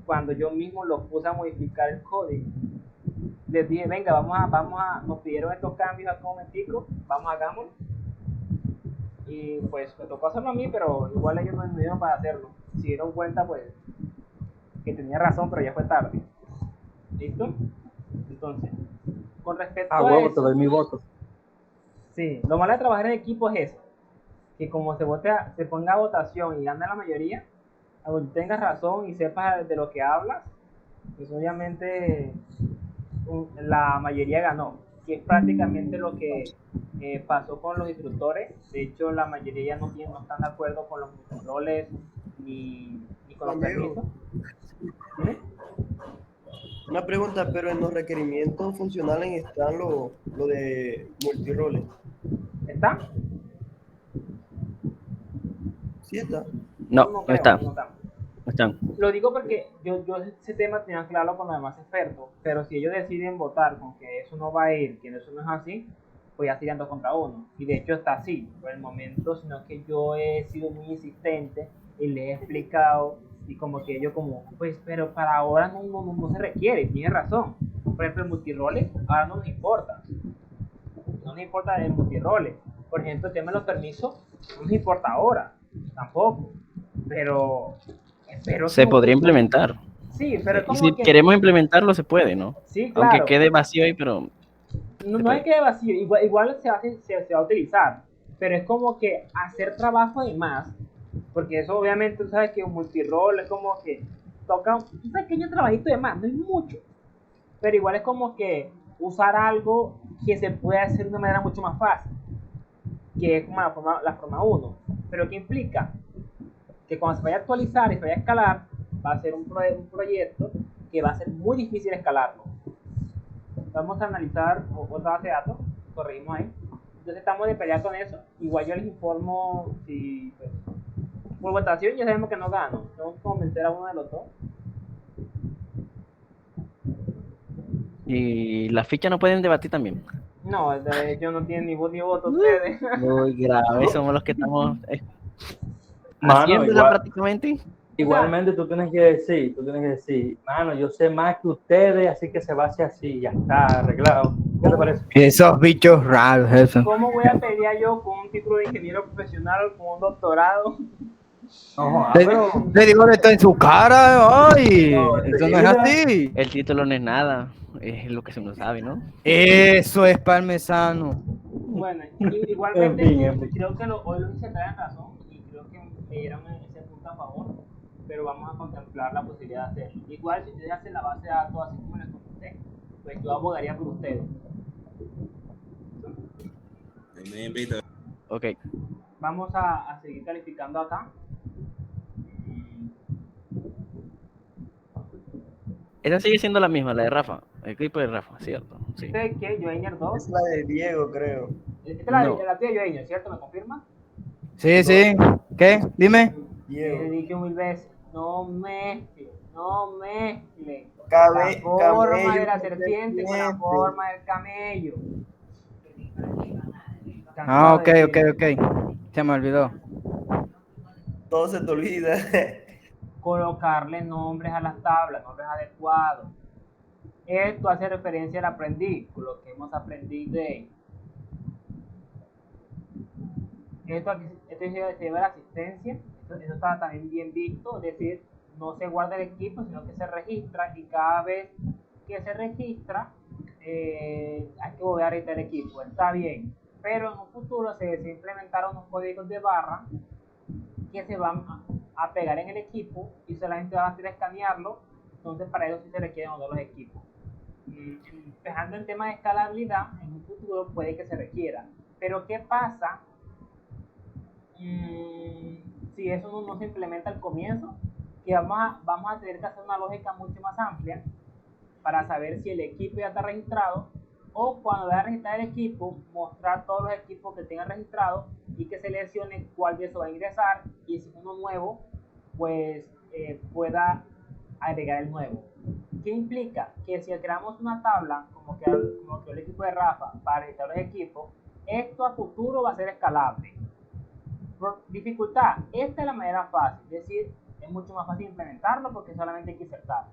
cuando yo mismo los puse a modificar el código. Les dije, venga, nos pidieron estos cambios hace un momentico, hagámoslo. Y pues me tocó hacerlo a mí, pero igual ellos no me dieron para hacerlo. Se dieron cuenta, pues, que tenía razón, pero ya fue tarde. ¿Listo? Entonces, con respecto a huevo, eso, te doy mi voto. sí, lo malo de trabajar en equipo es eso, que como se ponga a votación y gana la mayoría, aunque tengas razón y sepas de lo que hablas, pues obviamente la mayoría ganó, que es prácticamente lo que pasó con los instructores. De hecho, la mayoría no están de acuerdo con los controles ni con los permisos. ¿Sí? Una pregunta, pero en los requerimientos funcionales están lo de multiroles. ¿Está? ¿Sí está? No, no creo, está. no está. No están. Lo digo porque yo ese tema tenía que hablarlo con los demás expertos, pero si ellos deciden votar con que eso no va a ir, que eso no es así, pues ya serían 2 contra 1. Y de hecho está así por el momento, sino que yo he sido muy insistente y les he explicado y como que ellos como, pues, pero para ahora no se requiere, tiene razón. Por ejemplo, el multiroles ahora no nos importa. No nos importa el multiroles. Por ejemplo, el tema de los permisos no nos importa ahora, tampoco. Pero Se podría implementar. Sí, pero es Y como si que... queremos implementarlo, se puede, ¿no? Sí, Aunque claro. quede vacío ahí, pero No es que quede vacío, igual se va a utilizar, pero es como que hacer trabajo de más, porque eso obviamente tú sabes que un multirol es como que toca un pequeño trabajito de más, no es mucho, pero igual es como que usar algo que se puede hacer de una manera mucho más fácil, que es como la forma 1, pero ¿qué implica? Que cuando se vaya a actualizar y se vaya a escalar, va a ser un proyecto que va a ser muy difícil escalarlo. Vamos a analizar otra base de datos, corregimos ahí. Entonces estamos de pelear con eso. Igual yo les informo si pues, por votación ya sabemos que no gano. Tengo que convencer a uno de los dos. y las fichas no pueden debatir también. No, de hecho no tienen ni voz ni voto ustedes. Muy grave, somos los que estamos Mano, haciéndola igual, prácticamente. igualmente tú tienes que decir, mano, yo sé más que ustedes, así que se va a hacer así, ya está arreglado. ¿Qué te parece? Esos bichos raros, eso. ¿Cómo voy a pelear yo con un título de ingeniero profesional, con un doctorado? No, Le digo de todo en su cara, ay, No, eso no es así. El título no es nada, es lo que se nos sabe, ¿no? Eso es parmesano. Bueno, igualmente En fin. creo que hoy los hice traen razón y creo que me dieron ese punto a favor, pero vamos a contemplar la posibilidad de hacerlo. Igual si ustedes hacen la base de datos así como les comenté, pues yo abogaría por ustedes. Ok. Vamos a seguir calificando acá. Esa sigue siendo la misma, la de Rafa. El clip de Rafa, cierto. Sí. ¿Este es qué? Joiner 2. Es la de Diego, creo. Esta es la, No. la tía Joiner, ¿cierto? ¿Me confirma? Sí, sí. ¿Qué? Dime. Diego. Les he dicho 1000 veces, no mezcle la Cabe- forma de camello la con serpiente con la serpiente. forma del camello. Ah, Cansado ok, de ok, decirlo. ok. Se me olvidó. Todo se te olvida. Colocarle nombres a las tablas, nombres adecuados. Esto hace referencia al aprendiz, con lo que hemos aprendido de él. Esto se lleva a la asistencia, eso está también bien visto, es decir, no se guarda el equipo, sino que se registra y cada vez que se registra, hay que volver a editar el equipo, está bien, pero en un futuro se implementaron unos códigos de barra que se van a pegar en el equipo y solamente va a hacer escanearlo, entonces para eso sí se requieren los equipos. Dejando el tema de escalabilidad, en un futuro puede que se requiera, pero ¿qué pasa si eso no se implementa al comienzo? Que vamos a tener que hacer una lógica mucho más amplia para saber si el equipo ya está registrado, o cuando vaya a registrar el equipo, mostrar todos los equipos que tengan registrado y que seleccione cuál de esos va a ingresar, y si es uno nuevo, pues pueda agregar el nuevo. ¿Qué implica? Que si creamos una tabla como que el equipo de Rafa para registrar los equipos, esto a futuro va a ser escalable. Por dificultad, esta es la manera fácil, es decir, es mucho más fácil implementarlo porque solamente hay que insertar.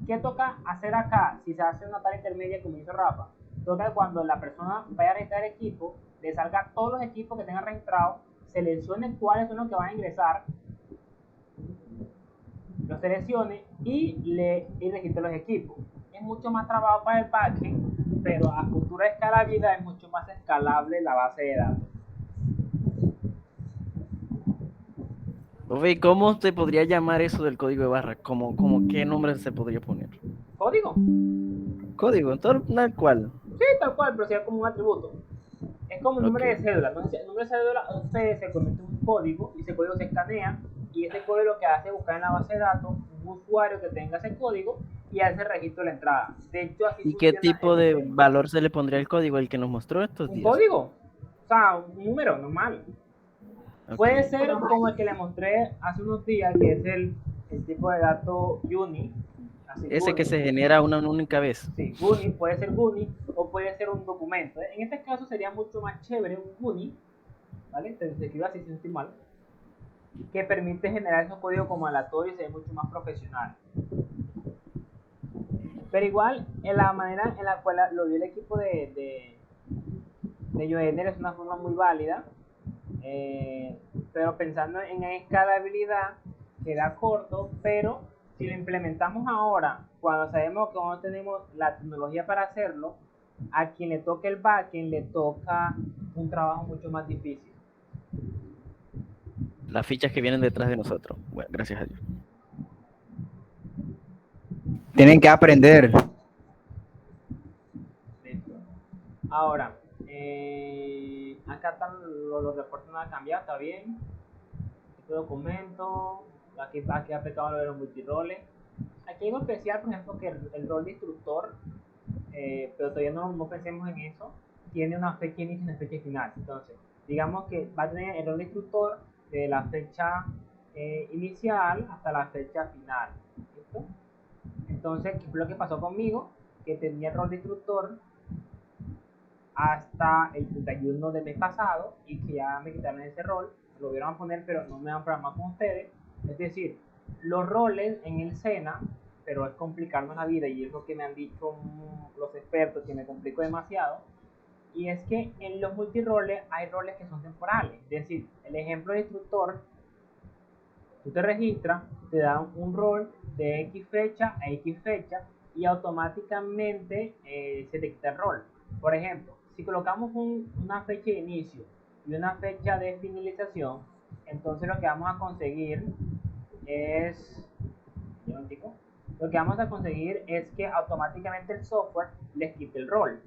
¿Qué toca hacer acá? Si se hace una tabla intermedia como hizo Rafa, toca cuando la persona vaya a registrar el equipo, le salga todos los equipos que tengan registrados, seleccione cuáles son los que van a ingresar, los seleccione y registre los equipos. Es mucho más trabajo para el backend, pero a futura escalabilidad es mucho más escalable la base de datos. Profe, ¿cómo se podría llamar eso del código de barra? ¿Cómo qué nombre se podría poner? ¿Código? Código, tal cual. Sí, tal cual, pero sería como un atributo. Es como el número de cédula. Entonces, el número de cédula se convierte en un código y ese código se escanea, y ese código lo que hace es buscar en la base de datos un usuario que tenga ese código y hace registro de la entrada. De hecho, así ¿Y qué funciona tipo el de sistema. valor se le pondría al código, el que nos mostró estos Un días? código, o sea, un número normal. Ok. Puede ser como el que le mostré hace unos días, que es el tipo de dato UNI. Así, Ese UNI. que se genera una única vez. Sí, GUNI, puede ser GUNI o puede ser un documento. En este caso sería mucho más chévere un GUNI, ¿vale? Se escribe así, si no estoy mal, que permite generar esos códigos como aleatorios y se ve mucho más profesional. Pero igual, en la manera en la cual lo vio el equipo de Joiner es una forma muy válida, pero pensando en escalabilidad, queda corto, pero si lo implementamos ahora, cuando sabemos que no tenemos la tecnología para hacerlo, a quien le toque el backend le toca un trabajo mucho más difícil. Las fichas que vienen detrás de nosotros. Bueno, gracias a Dios. Tienen que aprender. Listo. Ahora, acá están los reportes, no han cambiado, está bien. Este documento, aquí ha aplicado lo de los multiroles. Aquí hay algo especial, por ejemplo, que el rol de instructor, pero todavía no pensemos en eso, tiene una fecha inicio y una fecha final. Entonces, digamos que va a tener el rol de instructor de la fecha inicial hasta la fecha final. ¿Listo? Entonces, ¿qué fue lo que pasó conmigo? Que tenía el rol de instructor hasta el 31 del mes pasado y que ya me quitaron ese rol, lo volvieron a poner, pero no me van a programar con ustedes. Es decir, los roles en el SENA, pero es complicarnos la vida y es lo que me han dicho los expertos, que me complico demasiado, y es que en los multiroles hay roles que son temporales. Es decir, el ejemplo de instructor, tú te registras, te dan un rol de X fecha a X fecha y automáticamente se te quita el rol. Por ejemplo, si colocamos una fecha de inicio y una fecha de finalización, entonces lo que vamos a conseguir es que automáticamente el software les quite el rol.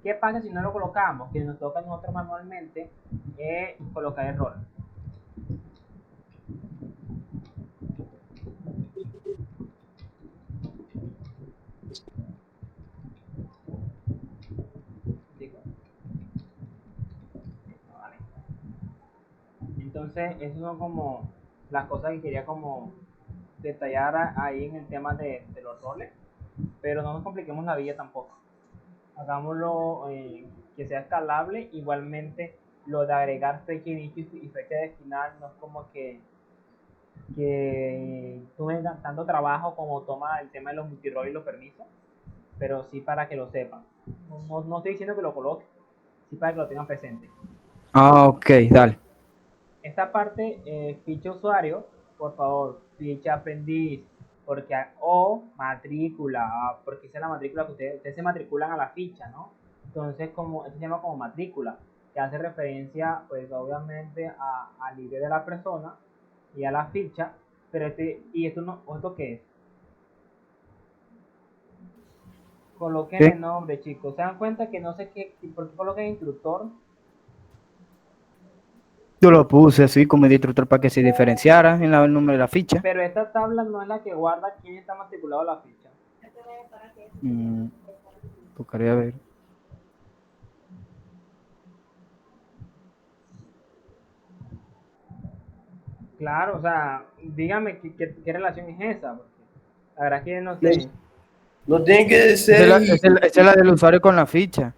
¿Qué pasa si no lo colocamos? Que nos toca a nosotros manualmente colocar el rol. Vale. Entonces, esas son como las cosas que quería como detallar ahí en el tema de los roles, pero no nos compliquemos la vida tampoco. Hagámoslo que sea escalable. Igualmente, lo de agregar fecha de inicio y fecha de final no es como que tome tanto trabajo como toma el tema de los multirol y los permisos, pero sí para que lo sepan. No estoy diciendo que lo coloquen, sí para que lo tengan presente. Ah, ok, dale. Esta parte, ficha usuario, por favor, ficha aprendiz, o matrícula, porque esa es la matrícula que ustedes se matriculan a la ficha, ¿no? Entonces, esto se llama como matrícula, que hace referencia, pues, obviamente, al ID de la persona y a la ficha, pero ¿esto qué es? Coloquen ¿Qué? el nombre, chicos. ¿Se dan cuenta que no sé por qué coloquen instructor? Yo lo puse así como de instructor para que se diferenciara en el número de la ficha. Pero esta tabla no es la que guarda quién está matriculado a la ficha. Tocaría ver. Claro, o sea, dígame qué relación es esa, porque la verdad es que no sé. No tiene que Esa es ser, esa es la del usuario con la ficha.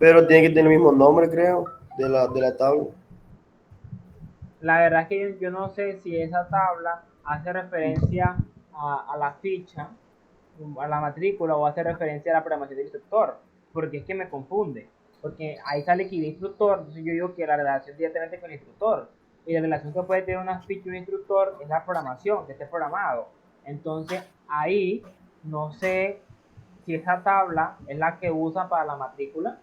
pero tiene que tener el mismo nombre, creo, de la tabla. La verdad es que yo no sé si esa tabla hace referencia a la ficha, a la matrícula, o hace referencia a la programación del instructor, porque es que me confunde, porque ahí sale que el instructor, entonces yo digo que la relación directamente con el instructor, y la relación que puede tener una ficha y un instructor es la programación, que esté programado. Entonces ahí no sé si esa tabla es la que usa para la matrícula.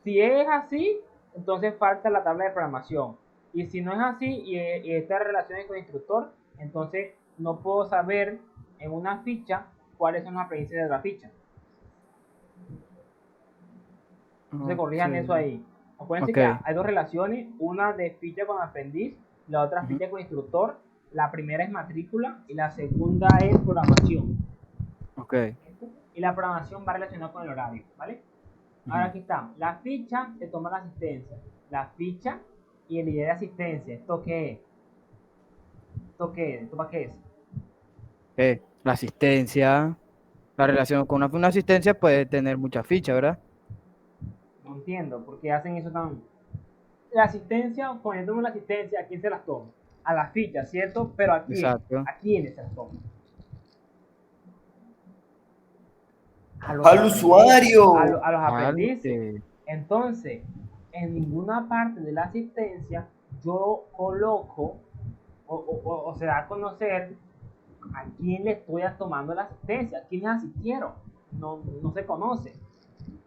Si es así, entonces falta la tabla de programación. Y si no es así y esta relación es con el instructor, entonces no puedo saber en una ficha cuáles son las apariencias de la ficha. Entonces corrijan eso ahí. Acuérdense que hay dos relaciones, una de ficha con aprendiz, la otra ficha con instructor. La primera es matrícula y la segunda es programación. Ok. Y la programación va relacionada con el horario, ¿vale? Ahora aquí está. La ficha se toma la asistencia. La ficha y el ID de asistencia. ¿Esto qué es? ¿Esto qué es? ¿Esto para qué es? La asistencia. La relación con una asistencia puede tener muchas fichas, ¿verdad? No entiendo por qué hacen eso tan. La asistencia, poniéndome la asistencia, ¿a quién se las toma? A las fichas, ¿cierto? Pero ¿a quién? Exacto. ¿A quiénes se las toma? Al usuario. A los aprendices. Arte. Entonces, en ninguna parte de la asistencia yo coloco o se da a conocer a quién le estoy tomando la asistencia, quiénes asistieron. No se conoce.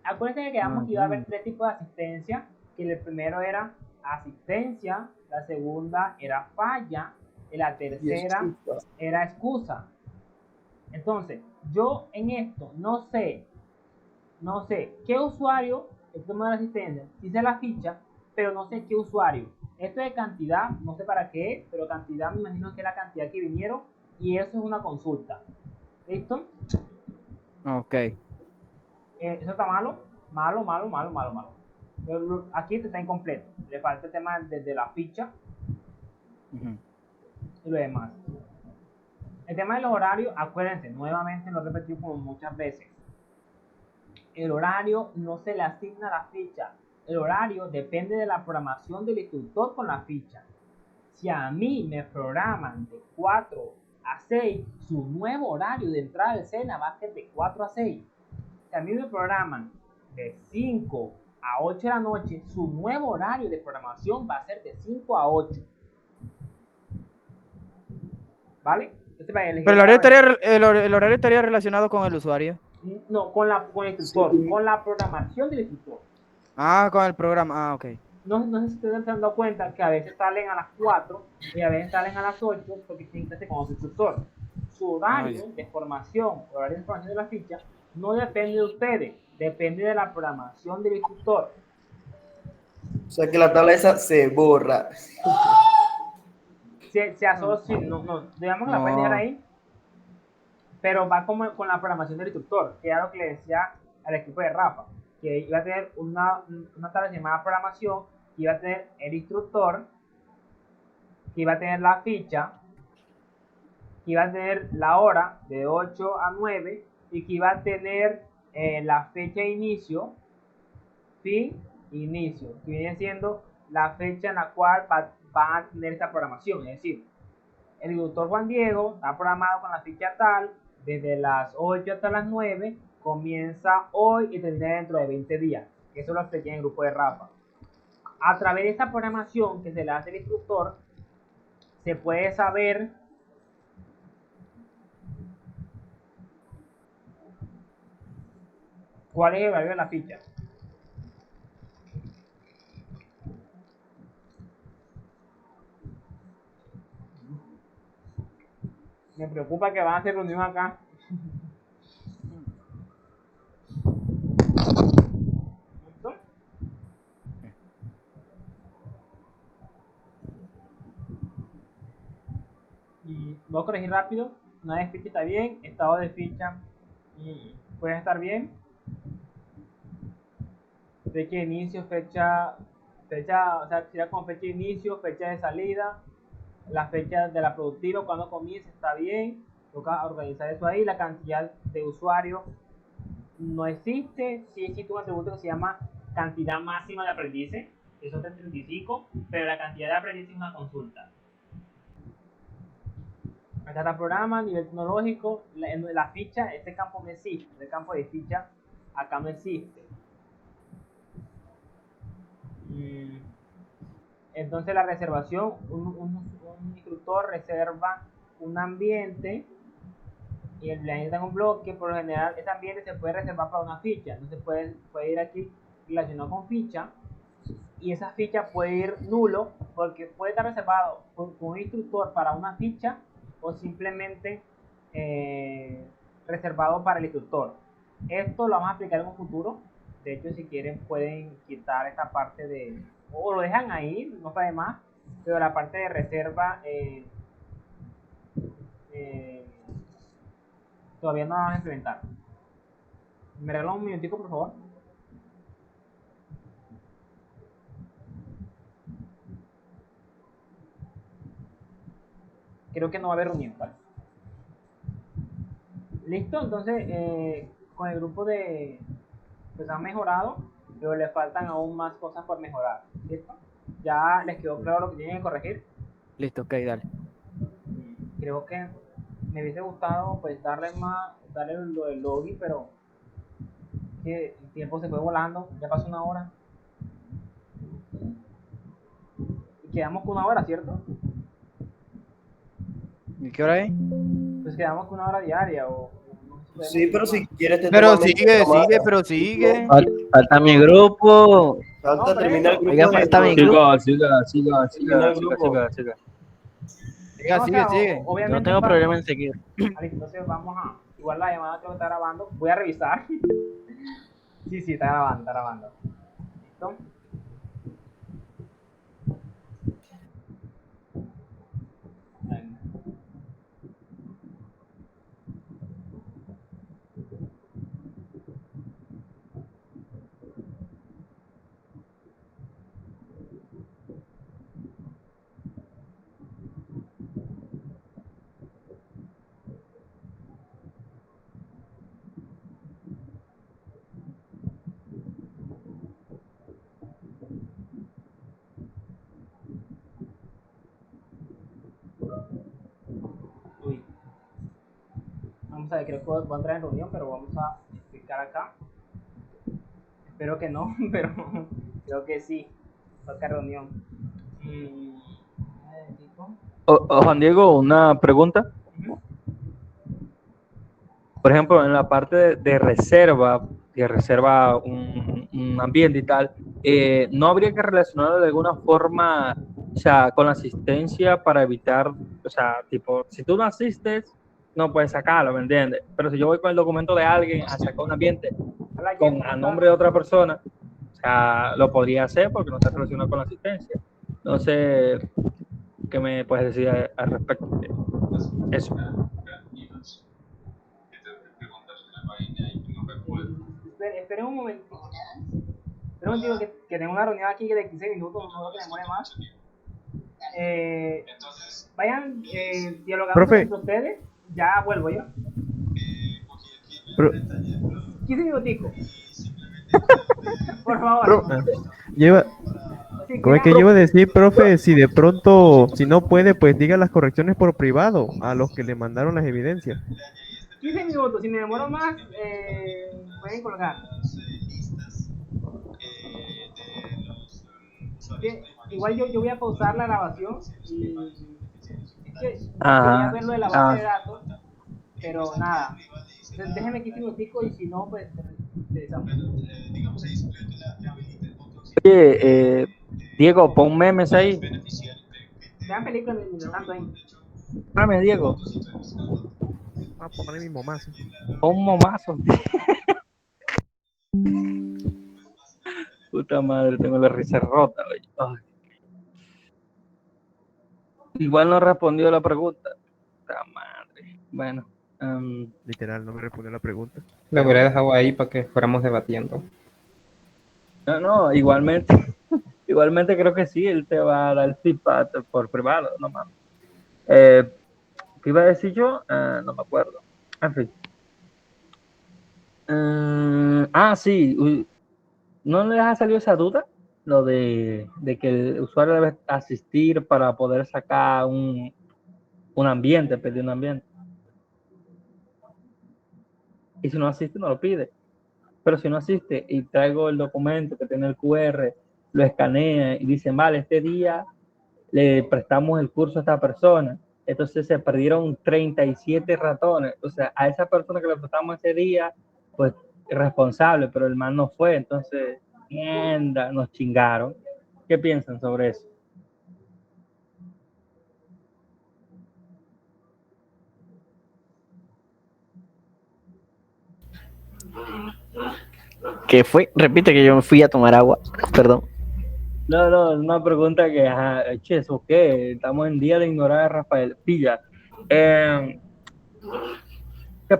Acuérdense que quedamos que iba a haber tres tipos de asistencia, que el primero era asistencia, la segunda era falla y la tercera era excusa. Entonces, yo en esto no sé qué usuario está tomando la asistencia, dice la ficha, pero no sé qué usuario. Esto de cantidad, no sé para qué, pero cantidad me imagino que es la cantidad que vinieron y eso es una consulta. ¿Listo? Ok. ¿Eso está malo? Malo. Pero aquí está incompleto. Le falta el tema desde la ficha y lo demás. El tema de los horarios, acuérdense, nuevamente lo he repetido como muchas veces. El horario no se le asigna a la ficha. El horario depende de la programación del instructor con la ficha. Si a mí me programan de 4 a 6, su nuevo horario de entrada del SENA va a ser de 4 a 6. Si a mí me programan de 5 a 8 de la noche, su nuevo horario de programación va a ser de 5 a 8. ¿Vale? Pero el horario estaría relacionado con el usuario. No, con el instructor, sí. Con la programación del instructor. Ah, con el programa. Ah, ok. No sé si ustedes se han dado cuenta que a veces salen a las 4 y a veces salen a las 8 porque tienen clase con su instructor. Su horario de formación, horario de formación de la ficha, no depende de ustedes, depende de la programación del instructor. O sea que la tabla esa se borra. Se asocia, digamos que la pueden dejar ahí, pero va como con la programación del instructor, que era lo que le decía al equipo de Rafa, que iba a tener una tabla llamada programación, que iba a tener el instructor, que iba a tener la ficha, que iba a tener la hora de 8 a 9 y que iba a tener la fecha de inicio, fin, inicio, que viene siendo la fecha en la cual va a tener esta programación. Es decir, el doctor Juan Diego está programado con la ficha tal, desde las 8 hasta las 9, comienza hoy y termina dentro de 20 días. Eso lo expliqué en el grupo de Rafa. A través de esta programación que se le hace al instructor, se puede saber ¿Cuál es el valor de la ficha? Me preocupa que van a hacer reunión acá. ¿Listo? Y voy a corregir rápido. Una vez ficha está bien, estado de ficha puede estar bien. Fecha de inicio, o sea, sería con fecha de inicio, fecha de salida, la fecha de la productiva, cuando comienza, está bien. Toca organizar eso ahí. La cantidad de usuarios no existe. Sí existe un atributo que se llama cantidad máxima de aprendices, eso es de 35, pero la cantidad de aprendices es una consulta. Acá está el programa, nivel tecnológico, la ficha, este campo no existe, el campo de ficha acá no existe. Entonces la reservación, un instructor reserva un ambiente y el ambiente en un bloque. Por lo general ese ambiente se puede reservar para una ficha, entonces puede ir aquí relacionado con ficha, y esa ficha puede ir nulo porque puede estar reservado con un instructor para una ficha o simplemente reservado para el instructor. Esto lo vamos a aplicar en un futuro. De hecho, si quieren pueden quitar esta parte de, o lo dejan ahí, no está de más, pero la parte de reserva todavía no la vamos a implementar. ¿Me regalan un minutico, por favor? Creo que no va a haber reunión, ¿vale? Listo, entonces con el grupo de pues han mejorado, pero le faltan aún más cosas por mejorar. ¿Listo? Ya les quedó claro lo que tienen que corregir. Listo, ok, dale. Creo que me hubiese gustado pues darle lo del login, pero que el tiempo se fue volando, ya pasó una hora. Y quedamos con una hora, ¿cierto? ¿Y qué hora es? Pues quedamos con una hora diaria o no sé. Sí, pero si quieres te Pero tomas sigue, media llamada. sigue, pero sigue. Falta mi grupo. Falta No, pero terminar el eso. grupo. Oiga, de falta mi nosotros. grupo. Siga. Termina el grupo. Siga, No, o sigue, sea, sigue. Yo obviamente no tengo problema en seguir. Entonces vamos a, igual la llamada creo que está grabando, voy a revisar. Sí, está grabando. ¿Listo? Uy. Vamos a ver, creo que voy a entrar en reunión, pero vamos a explicar acá. Espero que no, pero creo que sí. Toca reunión. Juan Diego, una pregunta. Por ejemplo, en la parte de reserva, que reserva un ambiente y tal, ¿no habría que relacionarlo de alguna forma, o sea, con la asistencia para evitar, o sea, tipo, si tú no asistes, no puedes sacarlo, ¿me entiendes? Pero si yo voy con el documento de alguien a sacar un ambiente a nombre de otra persona, o sea, lo podría hacer porque no está relacionado con la asistencia. No sé qué me puedes decir al respecto de eso. Esperen un momento. Esperen un momento que tengo una reunión aquí de 15 minutos, no creo que demore más. Vayan dialogando Profe. entre ustedes. Ya vuelvo yo. 15 minuticos. Por favor. Lleva, ¿cómo es que llevo a decir, profe? Si de pronto, si no puede, pues diga las correcciones por privado a los que le mandaron las evidencias. 15 minutos, si me demoro más, pueden colgar. Bien, igual yo voy a pausar la grabación y es que quería ver lo de la base de datos, pero nada. Entonces, déjenme 15 minuticos y si no, pues Oye, Diego, pon memes ahí. Vean películas de Leonardo ahí. Memes, Diego. Ah, poner mi momazo. Pon momazo. Puta madre, tengo la risa rota, oye. Ay. Igual no respondió la pregunta. Puta madre. Bueno. Literal, no me respondió la pregunta. Lo hubiera dejado ahí para que fuéramos debatiendo. No, igualmente. Igualmente creo que sí, él te va a dar el feedback por privado, no mames. ¿Qué iba a decir yo? No me acuerdo. En fin. Sí. ¿No les ha salido esa duda? Lo de que el usuario debe asistir para poder sacar un ambiente, pedir un ambiente. Y si no asiste, no lo pide. Pero si no asiste y traigo el documento que tiene el QR, lo escanea y dice, vale, este día le prestamos el curso a esta persona. Entonces se perdieron 37 ratones. O sea, a esa persona que le prestamos ese día, pues responsable, pero el man no fue. Entonces, mierda, nos chingaron. ¿Qué piensan sobre eso? ¿Qué fue? Repite que yo me fui a tomar agua. Perdón. No, una pregunta que, che, ¿eso qué? Estamos en día de ignorar a Rafael. Pilla. ¿Qué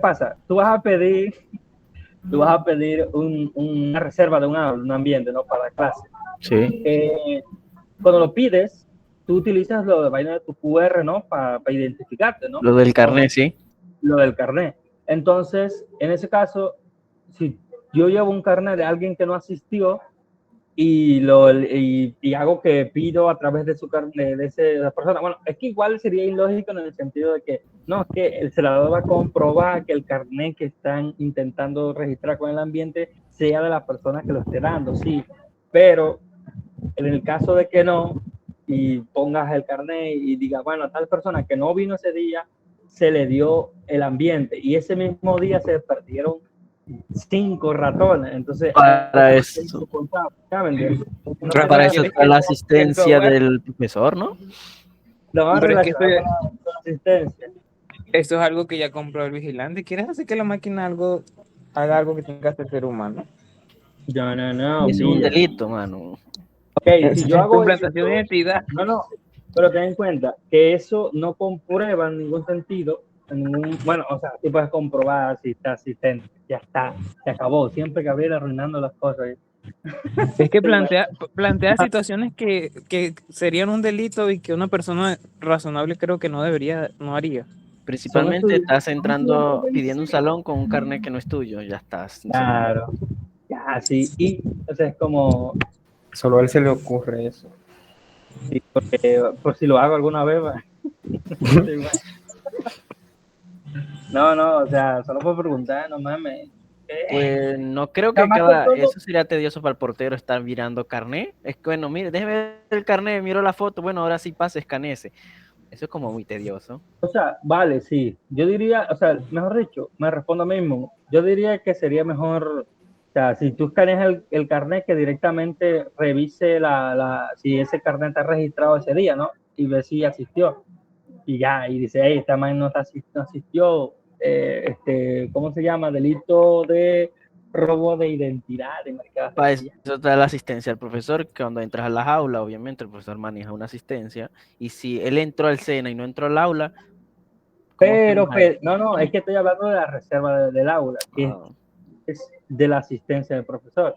pasa? Tú vas a pedir una reserva de un ambiente, ¿no? Para la clase. Sí. Cuando lo pides, tú utilizas lo de vaina de tu QR, ¿no? Para identificarte, ¿no? Lo del carnet, sí. Lo del carnet. Entonces, en ese caso, si yo llevo un carnet de alguien que no asistió y hago que pido a través de su carnet de esa persona, bueno, es que igual sería ilógico en el sentido de que no, es que el celador va a comprobar que el carnet que están intentando registrar con el ambiente sea de la persona que lo esté dando, sí, pero en el caso de que no, y pongas el carnet y digas, bueno, a tal persona que no vino ese día, se le dio el ambiente, y ese mismo día se perdieron 5 ratones, entonces... Para eso. Para eso está la asistencia del profesor, ¿no? No, Pero es que relacionado con la asistencia. esto es algo que ya compró el vigilante. ¿Quieres hacer que la máquina haga algo que tenga que hacer el ser humano? No. Eso es un delito, mano. Ok, si yo hago implantación de identidad. No, pero ten en cuenta que eso no comprueba en ningún sentido, bueno, o sea, tú puedes comprobar si está asistente, ya está, se acabó, siempre Gabriel arruinando las cosas. Es que plantea situaciones que serían un delito y que una persona razonable creo que no haría. Principalmente estás entrando, pidiendo un salón con un carnet que no es tuyo, ya estás. Claro, ya, sí, y entonces es como... Solo a él se le ocurre eso. Sí, porque por si lo hago alguna vez, va. No, o sea, solo por preguntar, no mames. Pues no creo que eso sería tedioso para el portero estar mirando carnet. Es que, bueno, mire, déjeme ver el carnet, miro la foto, bueno, ahora sí pase, escanece. Eso es como muy tedioso. O sea, vale, sí. Yo diría, o sea, mejor dicho, me respondo a mí mismo. Yo diría que sería mejor, o sea, si tú escaneas el carnet, que directamente revise si ese carnet está registrado ese día, ¿no? Y ve si asistió. Y ya, y dice, hey, esta man no asistió, ¿cómo se llama? Delito de robo de identidad. Para eso está la asistencia del profesor, que cuando entras a las aulas, obviamente el profesor maneja una asistencia, y si él entró al SENA y no entró al aula... Pero, es que estoy hablando de la reserva del aula, que es de la asistencia del profesor.